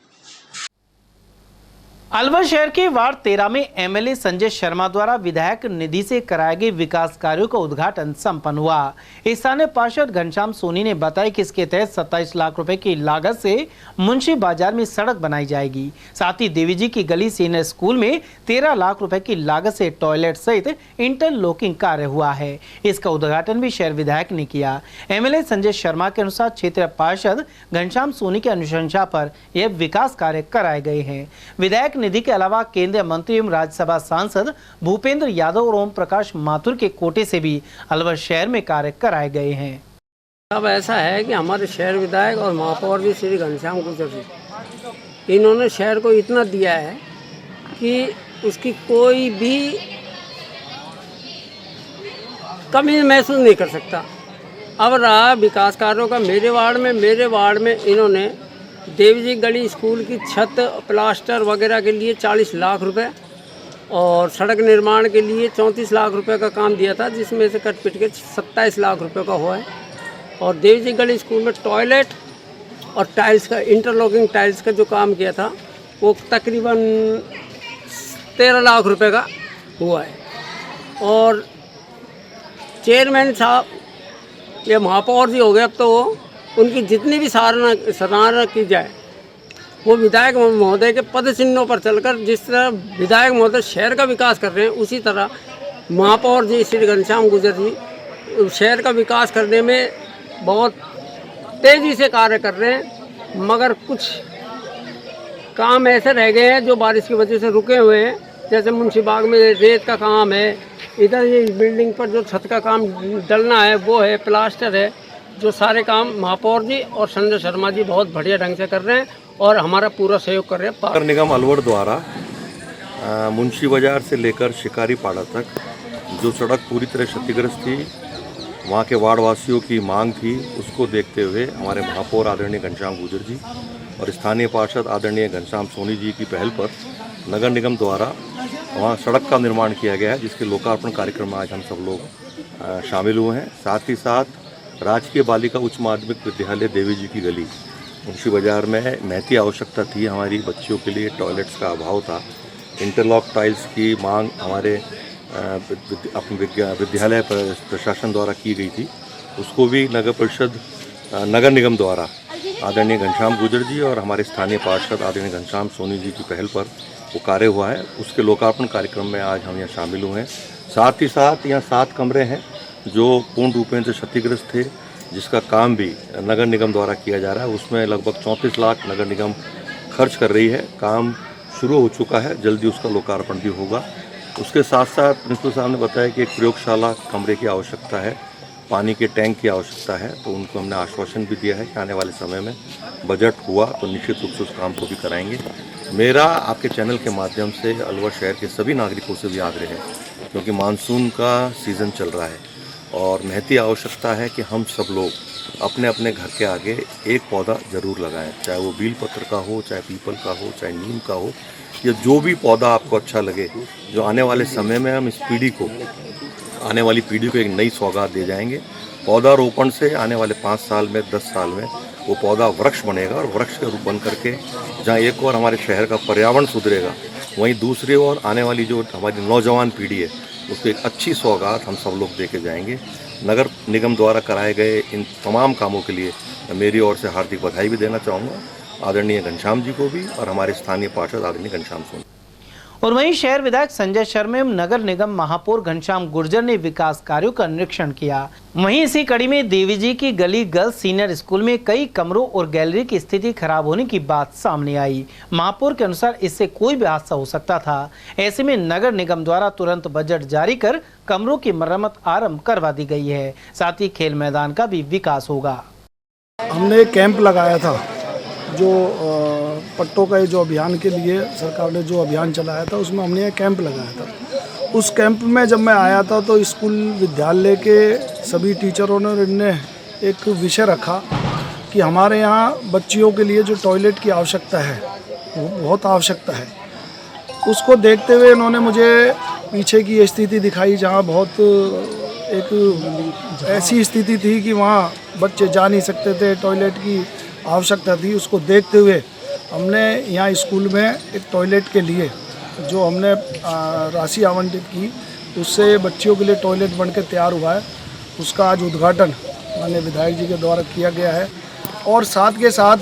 अलवर शहर के वार्ड 13 में एमएलए संजय शर्मा द्वारा विधायक निधि से कराए गए विकास कार्यों का उद्घाटन संपन्न हुआ। स्थानीय पार्षद घनश्याम सोनी ने बताया कि इसके तहत 27 लाख रुपए की लागत से मुंशी बाजार में सड़क बनाई जाएगी। साथ ही देवी जी की गली सीनियर स्कूल में 13 लाख रुपए की लागत से टॉयलेट सहित इंटरलॉकिंग कार्य हुआ है। इसका उद्घाटन भी शहर विधायक ने किया। एमएलए संजय शर्मा के अनुसार क्षेत्रीय पार्षद घनश्याम सोनी की अनुशंसा पर यह विकास कार्य कराए गए हैं। विधायक निधि के अलावा केंद्रीय मंत्री एवं राज्यसभा सांसद भूपेंद्र यादव और ओम प्रकाश माथुर के कोटे से भी अलवर शहर में कार्य कराए गए हैं। अब ऐसा है कि हमारे शहर विधायक और महापौर जी श्री घनश्याम गुर्जर जी, इन्होंने शहर को इतना दिया है कि उसकी कोई भी कमी महसूस नहीं कर सकता। अब रहा विकास कार्यों का, मेरे वार्ड में इन्होंने देवी जी गली स्कूल की छत प्लास्टर वगैरह के लिए 40 लाख रुपए और सड़क निर्माण के लिए 34 लाख रुपए का काम दिया था, जिसमें से कट पिट के 27 लाख रुपए का हुआ है। और देवी जी गली स्कूल में टॉयलेट और टाइल्स का इंटरलॉकिंग टाइल्स का जो काम किया था वो तकरीबन 13 लाख रुपए का हुआ है। और चेयरमैन साहब ये महापौर जी हो गए, अब तो उनकी जितनी भी सराहना की जाए वो विधायक महोदय के पद चिन्हों पर चलकर, जिस तरह विधायक महोदय शहर का विकास कर रहे हैं उसी तरह महापौर जी श्री घनश्याम गुर्जर जी शहर का विकास करने में बहुत तेज़ी से कार्य कर रहे हैं। मगर कुछ काम ऐसे रह गए हैं जो बारिश की वजह से रुके हुए हैं, जैसे मुंशी बाग में रेत का काम है, इधर ये बिल्डिंग पर जो छत का काम डलना है वो है, प्लास्टर है, जो सारे काम महापौर जी और संजय शर्मा जी बहुत बढ़िया ढंग से कर रहे हैं और हमारा पूरा सहयोग कर रहे हैं। नगर निगम अलवर द्वारा मुंशी बाजार से लेकर शिकारी पाड़ा तक जो सड़क पूरी तरह क्षतिग्रस्त थी, वहाँ के वार्ड वासियों की मांग थी, उसको देखते हुए हमारे महापौर आदरणीय घनश्याम गुर्जर जी और स्थानीय पार्षद आदरणीय घनश्याम सोनी जी की पहल पर नगर निगम द्वारा वहाँ सड़क का निर्माण किया गया है, जिसके लोकार्पण कार्यक्रम में आज हम सब लोग शामिल हुए हैं। साथ ही साथ राजकीय बालिका उच्च माध्यमिक विद्यालय देवी जी की गली मुंशी बाजार में महती आवश्यकता थी। हमारी बच्चियों के लिए टॉयलेट्स का अभाव था, इंटरलॉक टाइल्स की मांग हमारे अपने विद्यालय प्रशासन द्वारा की गई थी, उसको भी नगर परिषद नगर निगम द्वारा आदरणीय घनश्याम गुर्जर जी और हमारे स्थानीय पार्षद आदरणीय घनश्याम सोनी जी की पहल पर वो कार्य हुआ है। उसके लोकार्पण कार्यक्रम में आज हम यहाँ शामिल हुए हैं। साथ ही साथ यहाँ 7 कमरे हैं जो पूर्ण रूपेण से क्षतिग्रस्त थे, जिसका काम भी नगर निगम द्वारा किया जा रहा है। उसमें लगभग 34 लाख नगर निगम खर्च कर रही है। काम शुरू हो चुका है, जल्दी उसका लोकार्पण भी होगा। उसके साथ साथ प्रिंसिपल साहब ने बताया कि एक प्रयोगशाला कमरे की आवश्यकता है, पानी के टैंक की आवश्यकता है, तो उनको हमने आश्वासन भी दिया है कि आने वाले समय में बजट हुआ तो निश्चित रूप से उस काम को भी कराएंगे। मेरा आपके चैनल के माध्यम से अलवर शहर के सभी नागरिकों से भी आग्रह है, क्योंकि मानसून का सीज़न चल रहा है और महती आवश्यकता है कि हम सब लोग अपने अपने घर के आगे एक पौधा ज़रूर लगाएं, चाहे वो बील पत्र का हो, चाहे पीपल का हो, चाहे नीम का हो, या जो भी पौधा आपको अच्छा लगे, जो आने वाले समय में हम इस पीढ़ी को आने वाली पीढ़ी को एक नई सौगात दे जाएंगे। पौधारोपण से आने वाले 5 साल में 10 साल में वो पौधा वृक्ष बनेगा और वृक्ष के रूप बन करके जहाँ एक और हमारे शहर का पर्यावरण सुधरेगा, वहीं दूसरी ओर आने वाली जो हमारी नौजवान पीढ़ी है उसको एक अच्छी सौगात हम सब लोग दे के जाएंगे। नगर निगम द्वारा कराए गए इन तमाम कामों के लिए मेरी ओर से हार्दिक बधाई भी देना चाहूँगा आदरणीय घनश्याम जी को भी और हमारे स्थानीय पार्षद आदरणीय घनश्याम सोनी। और वहीं शहर विधायक संजय शर्मा एवं नगर निगम महापौर घनश्याम गुर्जर ने विकास कार्यों का निरीक्षण किया। वहीं इसी कड़ी में देवी जी की गली गर्ल्स सीनियर स्कूल में कई कमरों और गैलरी की स्थिति खराब होने की बात सामने आई। महापौर के अनुसार इससे कोई भी हादसा हो सकता था। ऐसे में नगर निगम द्वारा तुरंत बजट जारी कर कमरों की मरम्मत आरंभ करवा दी गई है। साथ ही खेल मैदान का भी विकास होगा। हमने कैंप लगाया था जो पट्टों का जो अभियान के लिए सरकार ने जो अभियान चलाया था उसमें हमने एक कैंप लगाया था। उस कैंप में जब मैं आया था तो स्कूल विद्यालय के सभी टीचरों ने एक विषय रखा कि हमारे यहाँ बच्चियों के लिए जो टॉयलेट की आवश्यकता है वो बहुत आवश्यकता है। उसको देखते हुए इन्होंने मुझे पीछे की स्थिति दिखाई जहाँ बहुत एक ऐसी स्थिति थी कि वहाँ बच्चे जा नहीं सकते थे, टॉयलेट की आवश्यकता थी। उसको देखते हुए हमने यहाँ स्कूल में एक टॉयलेट के लिए जो हमने राशि आवंटित की उससे बच्चियों के लिए टॉयलेट बनकर तैयार हुआ है। उसका आज उद्घाटन माननीय विधायक जी के द्वारा किया गया है। और साथ के साथ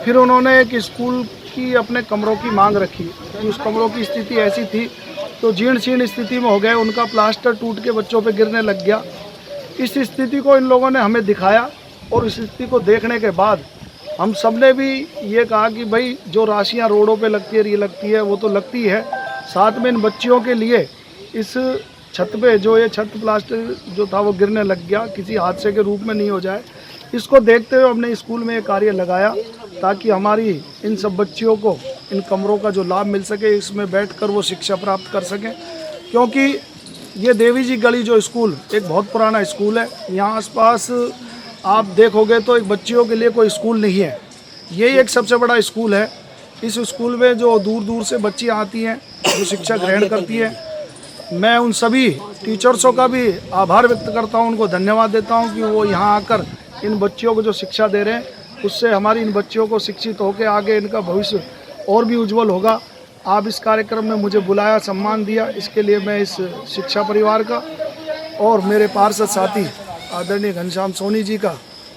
फिर उन्होंने एक स्कूल की अपने कमरों की मांग रखी कि उस कमरों की स्थिति ऐसी थी तो जीर्ण शीर्ण स्थिति में हो गए, उनका प्लास्टर टूट के बच्चों पे गिरने लग गया। इस स्थिति को इन लोगों ने हमें दिखाया और इस स्थिति को देखने के बाद हम सब ने भी ये कहा कि भाई जो राशियाँ रोडों पे लगती है वो तो लगती है, साथ में इन बच्चियों के लिए इस छत पे जो ये छत प्लास्टर जो था वो गिरने लग गया, किसी हादसे के रूप में नहीं हो जाए। इसको देखते हुए हमने स्कूल में ये कार्य लगाया ताकि हमारी इन सब बच्चियों को इन कमरों का जो लाभ मिल सके, इसमें बैठकर वो शिक्षा प्राप्त कर सकें। क्योंकि ये देवी जी गली जो स्कूल एक बहुत पुराना स्कूल है, यहाँ आसपास आप देखोगे तो एक बच्चियों के लिए कोई स्कूल नहीं है। यही एक सबसे बड़ा स्कूल है। इस स्कूल में जो दूर दूर से बच्चियाँ आती हैं जो शिक्षा ग्रहण करती हैं, मैं उन सभी टीचर्सों का भी आभार व्यक्त करता हूं, उनको धन्यवाद देता हूं कि वो यहाँ आकर इन बच्चियों को जो शिक्षा दे रहे हैं उससे हमारी इन बच्चियों को शिक्षित होकर आगे इनका भविष्य और भी उज्जवल होगा। आप इस कार्यक्रम में मुझे बुलाया, सम्मान दिया, इसके लिए मैं इस शिक्षा परिवार का और मेरे पार्षद साथी आदरणीय घनश्याम सोनी जी का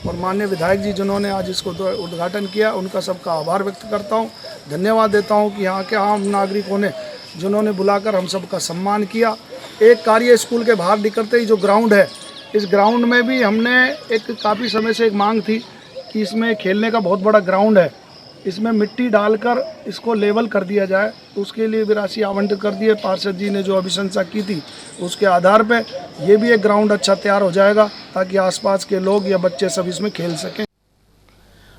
और माननीय विधायक जी जिन्होंने आज इसको उद्घाटन किया, उनका सबका आभार व्यक्त करता हूं, धन्यवाद देता हूं कि यहाँ के आम नागरिकों ने जिन्होंने बुलाकर हम सबका सम्मान किया। एक कार्य स्कूल के बाहर निकलते ही जो ग्राउंड है, इस ग्राउंड में भी हमने एक काफ़ी समय से एक मांग थी कि इसमें खेलने का बहुत बड़ा ग्राउंड है, इसमें मिट्टी डालकर इसको लेवल कर दिया जाए। तो उसके लिए भी राशि आवंटित कर दी है। पार्षद जी ने जो अभिशंसा की थी उसके आधार पे ये भी एक ग्राउंड अच्छा तैयार हो जाएगा ताकि आसपास के लोग या बच्चे सब इसमें खेल सकें।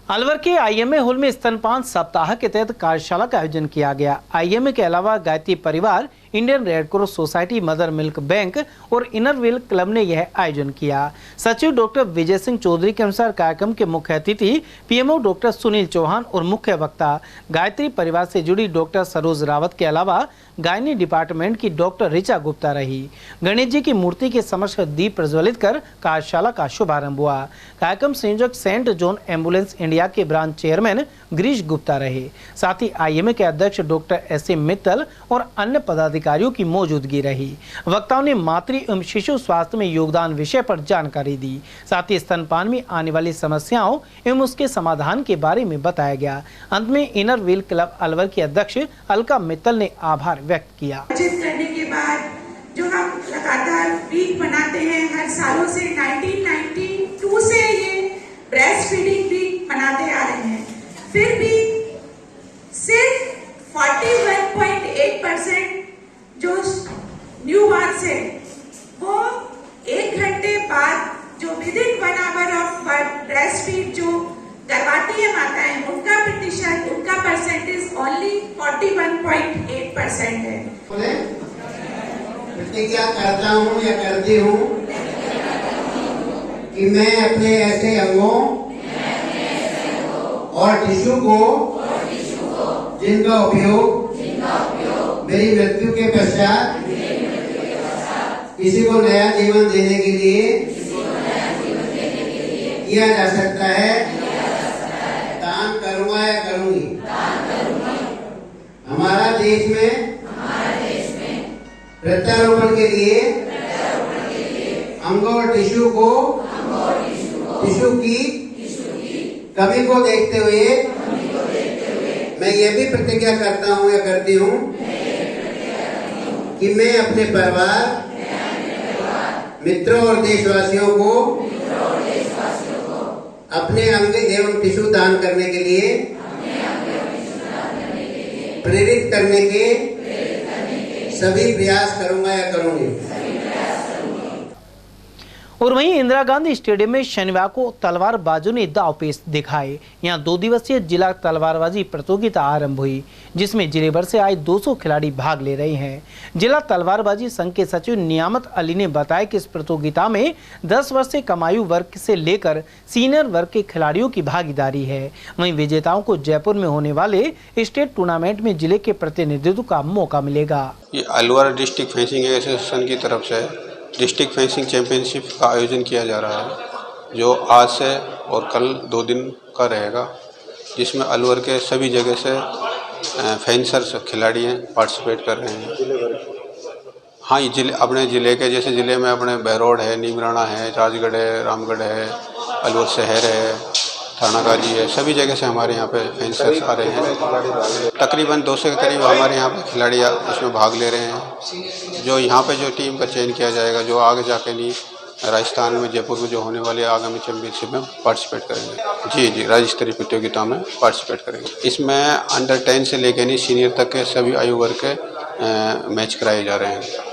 अलवर के आईएमए हॉल में स्तनपान सप्ताह के तहत कार्यशाला का आयोजन किया गया। आईएमए के अलावा गायत्री परिवार, Indian red cross society, mother milk bank और इनरव्हील क्लब ने यह आयोजन किया। सचिव डॉक्टर विजय सिंह चौधरी के अनुसार कार्यक्रम के मुख्य अतिथि पीएमओ डॉक्टर सुनील चौहान और मुख्य वक्ता गायत्री परिवार से जुड़ी डॉक्टर सरोज रावत के अलावा गायनी डिपार्टमेंट की डॉक्टर ऋचा गुप्ता रही। गणेश जी की मूर्ति के समक्ष दीप प्रज्वलित कर कार्यशाला का शुभारंभ हुआ। कार्यक्रम संयोजक सेंट जॉन एम्बुलेंस इंडिया के ब्रांच चेयरमैन गिरीश गुप्ता रहे। साथ ही आईएमए के अध्यक्ष डॉक्टर एस एम मित्तल और अन्य पदाधिकारियों की मौजूदगी रही। वक्ताओं ने मातृ एवं शिशु स्वास्थ्य में योगदान विषय पर जानकारी दी। साथ ही स्तनपान में आने वाली समस्याओं एवं उसके समाधान के बारे में बताया गया। अंत में इनर व्हील क्लब अलवर के अध्यक्ष अलका मित्तल ने आभार व्यक्त किया। करने के बाद जो हम लगातार वीक बनाते हैं, हर सालों से 1992 से ये ब्रेस्ट फीडिंग वीक मनाते आ रहे हैं, फिर भी सिर्फ 41.8% जो न्यू बॉर्न है वो 1 घंटे बाद जो within 1 hour of breast feed जो करवाती है माताएं, उनका प्रतिशत, उनका परसेंटेज ओनली 41.8% है। प्रतिज्ञा करता हूँ या करती हूँ कि मैं अपने ऐसे अंगों और टिश्यू को जिनका उपयोग मेरी मृत्यु के पश्चात किसी को नया जीवन देने के लिए किया जा सकता है, दान करूंगा या करूंगी। हमारा देश में प्रत्यारोपण के लिए अंगों और टिश्यू की कमी को देखते हुए मैं ये भी प्रतिज्ञा करता हूँ या करती हूँ कि मैं अपने परिवार, मित्रों और देशवासियों को अपने अंग एवं टिश्यू दान करने के लिए प्रेरित करने के सभी प्रयास करूंगा या करूंगी। और वहीं इंदिरा गांधी स्टेडियम में शनिवार को तलवारबाजों ने दांवपेच दिखाए। यहां 2 दिवसीय जिला तलवारबाजी प्रतियोगिता आरंभ हुई, जिसमें जिले भर से आए 200 खिलाड़ी भाग ले रहे हैं। जिला तलवारबाजी संघ के सचिव नियामत अली ने बताया कि इस प्रतियोगिता में 10 वर्ष से कम आयु वर्ग से लेकर सीनियर वर्ग के खिलाड़ियों की भागीदारी है। वहीं विजेताओं को जयपुर में होने वाले स्टेट टूर्नामेंट में जिले के प्रतिनिधित्व का मौका मिलेगा। ये अलवर डिस्ट्रिक्ट फेंसिंग एसोसिएशन की तरफ से डिस्ट्रिक्ट फेंसिंग चैंपियनशिप का आयोजन किया जा रहा है, जो आज से और कल 2 दिन का रहेगा, जिसमें अलवर के सभी जगह से फेंसर्स खिलाड़ी हैं पार्टिसिपेट कर रहे हैं। हाँ, ये जिले अपने ज़िले के जैसे ज़िले में अपने बहरोड है, नीमराना है, राजगढ़ है, रामगढ़ है, अलवर शहर है, थानागाजी है, सभी जगह से हमारे यहाँ पे फेंसर्स आ रहे हैं। तकरीबन 200 के करीब हमारे यहाँ पे खिलाड़ी इसमें भाग ले रहे हैं। जो यहाँ पे जो टीम का चयन किया जाएगा, जो आगे जाके नहीं राजस्थान में जयपुर में जो होने वाले आगामी चैंपियनशिप में पार्टिसिपेट करेंगे। जी राज्य स्तरीय प्रतियोगिता में पार्टिसिपेट करेंगे। इसमें अंडर 10 से लेकर नहीं सीनियर तक के सभी आयु वर्ग के मैच कराए जा रहे हैं।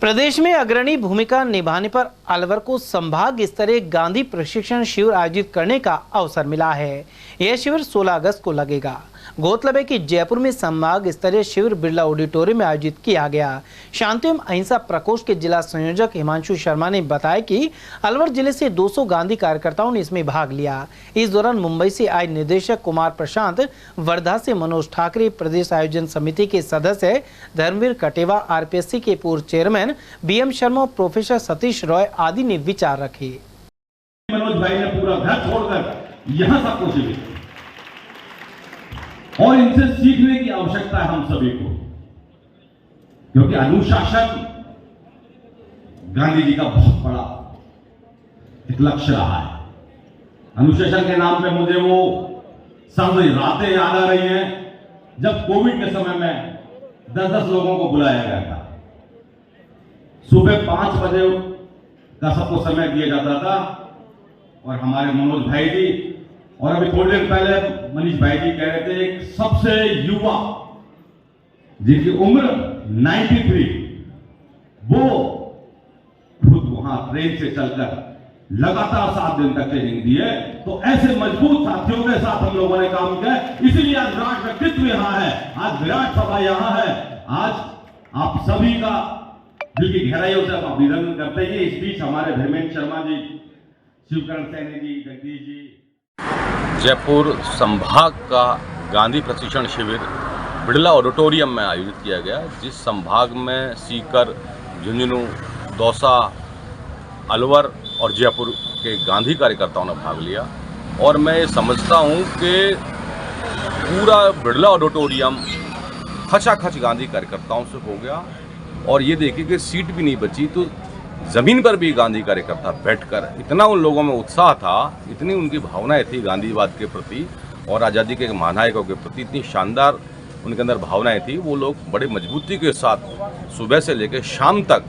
प्रदेश में अग्रणी भूमिका निभाने पर अलवर को संभाग स्तरीय गांधी प्रशिक्षण शिविर आयोजित करने का अवसर मिला है। यह शिविर 16 अगस्त को लगेगा। गौरतलब है कि जयपुर में संभाग स्तरीय शिविर बिरला ऑडिटोरियम में आयोजित किया गया। शांति एवं अहिंसा प्रकोष्ठ के जिला संयोजक हिमांशु शर्मा ने बताया कि अलवर जिले से 200 गांधी कार्यकर्ताओं ने इसमें भाग लिया। इस दौरान मुंबई से आए निदेशक कुमार प्रशांत, वर्धा से मनोज ठाकरे, प्रदेश आयोजन समिति के सदस्य धर्मवीर कटेवा, आरपीएससी के पूर्व chairman BM Sharma, professor Satish Roy आदि ने विचार रखे। मनोज भाई ने पूरा घर छोड़कर यहाँ सब कुछ और इनसे सीखने की आवश्यकता है हम सभी को, क्योंकि अनुशासन गांधी जी का बहुत बड़ा एक लक्ष्य रहा है। अनुशासन के नाम पे मुझे वो सारी रातें याद आ रही हैं जब कोविड के समय में 10-10 लोगों को बुलाया गया था। सुबह 5 बजे का सबको समय दिया जाता था और हमारे मनोज भाई जी और अभी थोड़ी देर पहले मनीष भाई जी कह रहे थे, एक सबसे युवा जिनकी उम्र 93, वो खुद वहां ट्रेन से चलकर लगातार 7 दिन तक ट्रेनिंग दी है। तो ऐसे मजबूत साथियों के साथ हम लोगों ने काम किया, इसीलिए आज विराट व्यक्तित्व यहाँ है, आज विराट सभा यहाँ है। आज आप सभी का दिल की गहराइयों से हम अभिनंदन करते हैं। इस बीच हमारे धर्मेंद्र शर्मा जी, शिवकरण सैनी जी, जगदीश जी। जयपुर संभाग का गांधी प्रशिक्षण शिविर बिरला ऑडिटोरियम में आयोजित किया गया, जिस संभाग में सीकर, झुंझुनू, दौसा, अलवर और जयपुर के गांधी कार्यकर्ताओं ने भाग लिया। और मैं समझता हूं कि पूरा बिरला ऑडिटोरियम खचाखच गांधी कार्यकर्ताओं से हो गया। और ये देखिए कि सीट भी नहीं बची, तो ज़मीन पर भी गांधी कार्यकर्ता बैठकर इतना उन लोगों में उत्साह था, इतनी उनकी भावनाएं थी गांधीवाद के प्रति और आज़ादी के महानायकों के प्रति, इतनी शानदार उनके अंदर भावनाएं थी। वो लोग बड़े मजबूती के साथ सुबह से लेकर शाम तक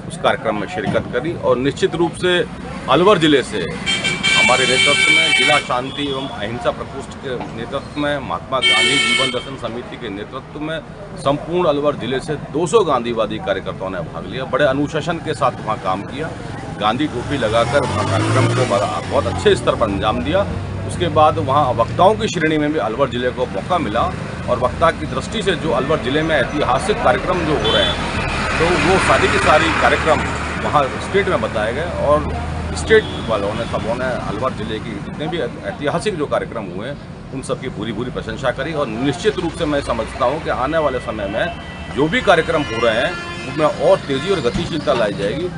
उस कार्यक्रम में शिरकत करी। और निश्चित रूप से अलवर जिले से हमारे नेतृत्व में, जिला शांति एवं अहिंसा प्रकोष्ठ के नेतृत्व में, महात्मा गांधी जीवन दर्शन समिति के नेतृत्व में संपूर्ण अलवर जिले से 200 गांधीवादी कार्यकर्ताओं ने भाग लिया। बड़े अनुशासन के साथ वहाँ काम किया, गांधी टोपी लगाकर कार्यक्रम को बहुत अच्छे स्तर पर अंजाम दिया। उसके बाद वहाँ वक्ताओं की श्रेणी में भी अलवर जिले को मौका मिला और वक्ता की दृष्टि से जो अलवर जिले में ऐतिहासिक कार्यक्रम जो हो रहे हैं, तो वो सारी की सारी कार्यक्रम वहाँ स्टेट में बताए गए और स्टेट वालों ने, सबों ने अलवर जिले की जितने भी ऐतिहासिक जो कार्यक्रम हुए हैं उन सब की पूरी प्रशंसा करी। और निश्चित रूप से मैं समझता हूँ कि आने वाले समय में जो भी कार्यक्रम हो रहे हैं उनमें और तेज़ी और गतिशीलता लाई जाएगी।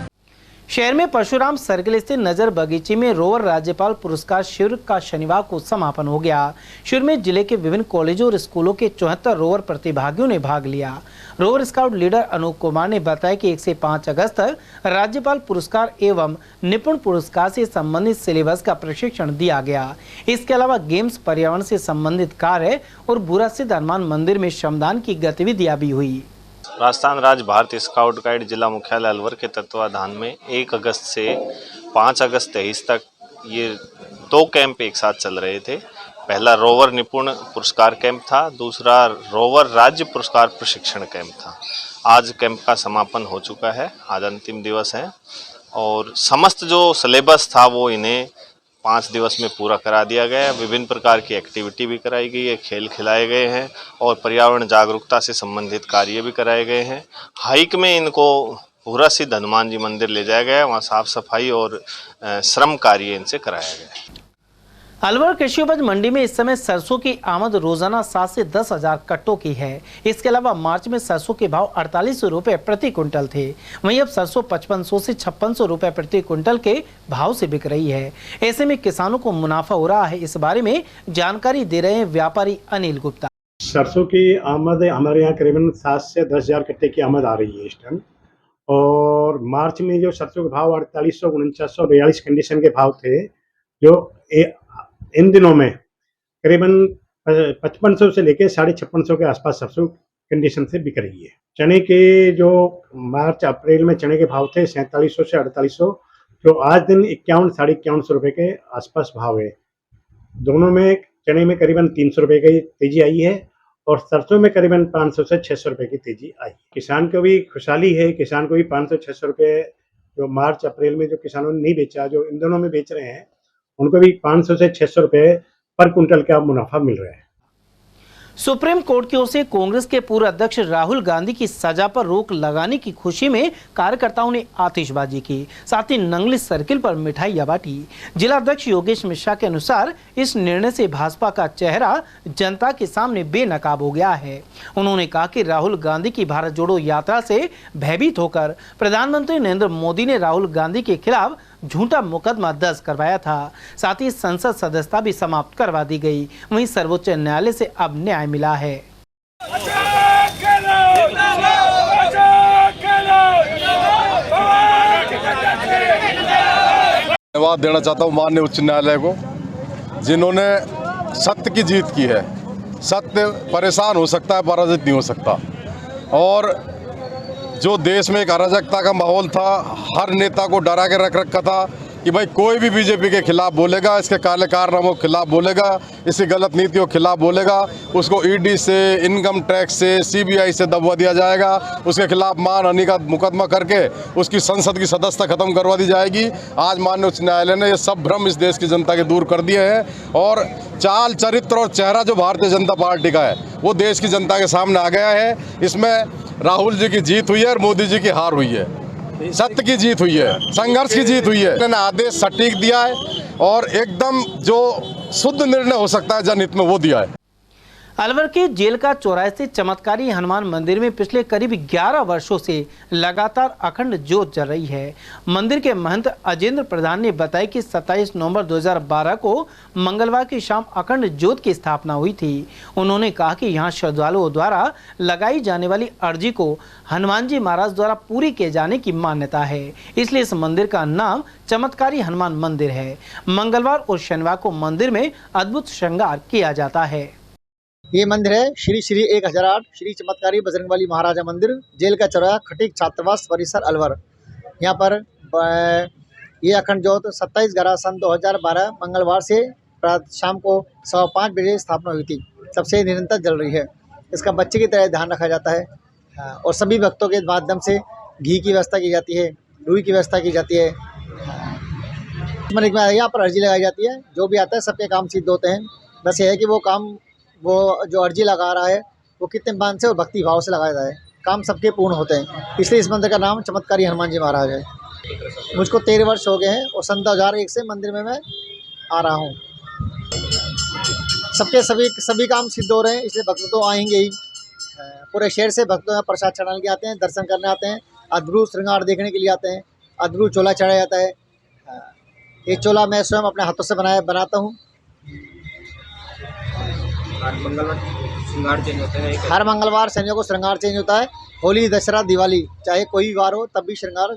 शहर में परशुराम सर्किल स्थित नजर बगीचे में रोवर राज्यपाल पुरस्कार शिविर का शनिवार को समापन हो गया। शिविर में जिले के विभिन्न कॉलेजों और स्कूलों के 74 रोवर प्रतिभागियों ने भाग लिया। Rover scout leader Anoop Kumar ने बताया कि 1 से 5 अगस्त तक राज्यपाल पुरस्कार एवं निपुण पुरस्कार से संबंधित सिलेबस का प्रशिक्षण दिया गया। इसके अलावा गेम्स, पर्यावरण से संबंधित कार्य और बुरा सिद्ध हनुमान मंदिर में श्रमदान की गतिविधियां भी हुई। राजस्थान राज्य भारतीय स्काउट गाइड जिला मुख्यालय अलवर के तत्वाधान में 1 अगस्त से 5 अगस्त 23 तक ये 2 कैंप एक साथ चल रहे थे। पहला रोवर निपुण पुरस्कार कैंप था, दूसरा रोवर राज्य पुरस्कार प्रशिक्षण कैंप था। आज कैंप का समापन हो चुका है, आज अंतिम दिवस है और समस्त जो सिलेबस था वो इन्हें 5 दिवस में पूरा करा दिया गया है। विभिन्न प्रकार की एक्टिविटी भी कराई गई है, खेल खिलाए गए हैं और पर्यावरण जागरूकता से संबंधित कार्य भी कराए गए हैं। हाइक में इनको पूरा सिद्ध हनुमान जी मंदिर ले जाया गया है, वहाँ साफ सफाई और श्रम कार्य इनसे कराया गया है। अलवर कृषि उपज मंडी में इस समय सरसों की आमद रोजाना 7 से 10 हजार कट्टों की है। इसके अलावा मार्च में सरसों के भाव 4800 रुपए प्रति कुंटल थे। वहीं अब सरसों 5500 से 5600 रुपए प्रति कुंटल के भाव से बिक रही है। ऐसे में किसानों को मुनाफा हो रहा है। इस बारे में जानकारी दे रहे हैं व्यापारी अनिल गुप्ता। सरसों की आमद हमारे यहाँ करीबन 7 से 10 हजार कट्टे की आमद आ रही है इस टाइम। और मार्च में जो सरसों के भाव 4800, 4942 कंडीशन के भाव थे, जो इन दिनों में करीबन 5500 से लेकर 5650 के आसपास सरसों कंडीशन से बिक रही है। चने के जो मार्च अप्रैल में चने के भाव थे 4700 से 4800, जो आज दिन 51 साढ़े 5100 रुपये के आसपास भाव है। दोनों में चने में करीबन 300 रुपये की तेजी आई है और सरसों में करीबन 500 से 600 रुपये की तेजी आई। किसान को भी खुशहाली है, किसान को भी 500-600 रुपये जो मार्च अप्रैल में जो किसानों ने नहीं बेचा, जो इन दोनों में बेच रहे हैं, उनको भी 500 से 600 रुपये पर कुंटल का मुनाफा मिल रहा है। सुप्रीम कोर्ट की ओर से कांग्रेस के पूर्व अध्यक्ष राहुल गांधी की सजा पर रोक लगाने की खुशी में कार्यकर्ताओं ने आतिशबाजी की, साथ ही नंगली सर्किल पर मिठाइयां बांटी। जिला अध्यक्ष योगेश मिश्रा के अनुसार इस निर्णय से भाजपा का चेहरा जनता के सामने बेनकाब हो गया है। उन्होंने कहा कि राहुल गांधी की भारत जोड़ो यात्रा से भयभीत होकर प्रधानमंत्री नरेंद्र मोदी ने राहुल गांधी के खिलाफ झूठा मुकदमा दर्ज करवाया था। साथ ही संसद सदस्यता भी समाप्त करवा दी गई। वहीं सर्वोच्च न्यायालय से अब न्याय मिला है। धन्यवाद देना चाहता हूँ माननीय उच्च न्यायालय को, जिन्होंने सत्य की जीत की है। सत्य परेशान हो सकता है, पराजित नहीं हो सकता। और जो देश में एक अराजकता का माहौल था, हर नेता को डरा के रख रखा था कि भाई कोई भी बीजेपी के खिलाफ बोलेगा, इसके काले कारनामों के खिलाफ बोलेगा, इसकी गलत नीतियों के खिलाफ बोलेगा, उसको ईडी से, इनकम टैक्स से, सीबीआई से दबवा दिया जाएगा, उसके खिलाफ मानहानि का मुकदमा करके उसकी संसद की सदस्यता खत्म करवा दी जाएगी। आज माननीय उच्च न्यायालय ने ये सब भ्रम इस देश की जनता के दूर कर दिए हैं और चाल, चरित्र और चेहरा जो भारतीय जनता पार्टी का है वो देश की जनता के सामने आ गया है। इसमें राहुल जी की जीत हुई है और मोदी जी की हार हुई है। सत्य की जीत हुई है, संघर्ष की जीत हुई है। उन्होंने आदेश सटीक दिया है और एकदम जो शुद्ध निर्णय हो सकता है जनहित में वो दिया है। अलवर के जेल का चौराहे से चमत्कारी हनुमान मंदिर में पिछले करीब 11 वर्षों से लगातार अखंड ज्योत जल रही है। मंदिर के महंत अजेंद्र प्रधान ने बताया कि 27 नवंबर 2012 को मंगलवार की शाम अखंड ज्योत की स्थापना हुई थी। उन्होंने कहा कि यहां श्रद्धालुओं द्वारा लगाई जाने वाली अर्जी को हनुमान जी महाराज द्वारा पूरी किए जाने की मान्यता है, इसलिए इस मंदिर का नाम चमत्कारी हनुमान मंदिर है। मंगलवार और शनिवार को मंदिर में अद्भुत श्रृंगार किया जाता है। ये मंदिर है श्री श्री 1008 श्री चमत्कारी बजरंगबली महाराजा मंदिर, जेल का चौराहा, खटीक छात्रावास परिसर अलवर। यहाँ पर ये अखंड ज्योत 27/11 सन 2012 मंगलवार से शाम को 5:15 बजे स्थापना हुई थी। सबसे निरंतर जल रही है। इसका बच्चे की तरह ध्यान रखा जाता है और सभी भक्तों के माध्यम से घी की व्यवस्था की जाती है, रुई की व्यवस्था की जाती है। यहाँ पर अर्जी लगाई जाती है, जो भी आता है सबके काम सिद्ध होते हैं। बस ये है कि वो जो अर्जी लगा रहा है वो कितने मान से और भक्ति भाव से लगाया जाए, काम सबके पूर्ण होते हैं। इसलिए इस मंदिर का नाम चमत्कारी हनुमान जी महाराज है। मुझको 13 वर्ष हो गए हैं और सन 2001 से मंदिर में मैं आ रहा हूँ। सबके सभी काम सिद्ध हो रहे हैं, इसलिए भक्त तो आएंगे ही। पूरे शहर से भक्त प्रसाद चढ़ाने के आते हैं, दर्शन करने आते हैं, अद्भुत श्रृंगार देखने के लिए आते हैं। अद्भुत चोला चढ़ाया जाता है। ये चोला मैं स्वयं अपने हाथों से बनाता हूँ। हर मंगलवार शनिवार को श्रृंगार चेंज होता है। होली, दशहरा, दिवाली, चाहे कोई भी वार हो तब भी श्रृंगार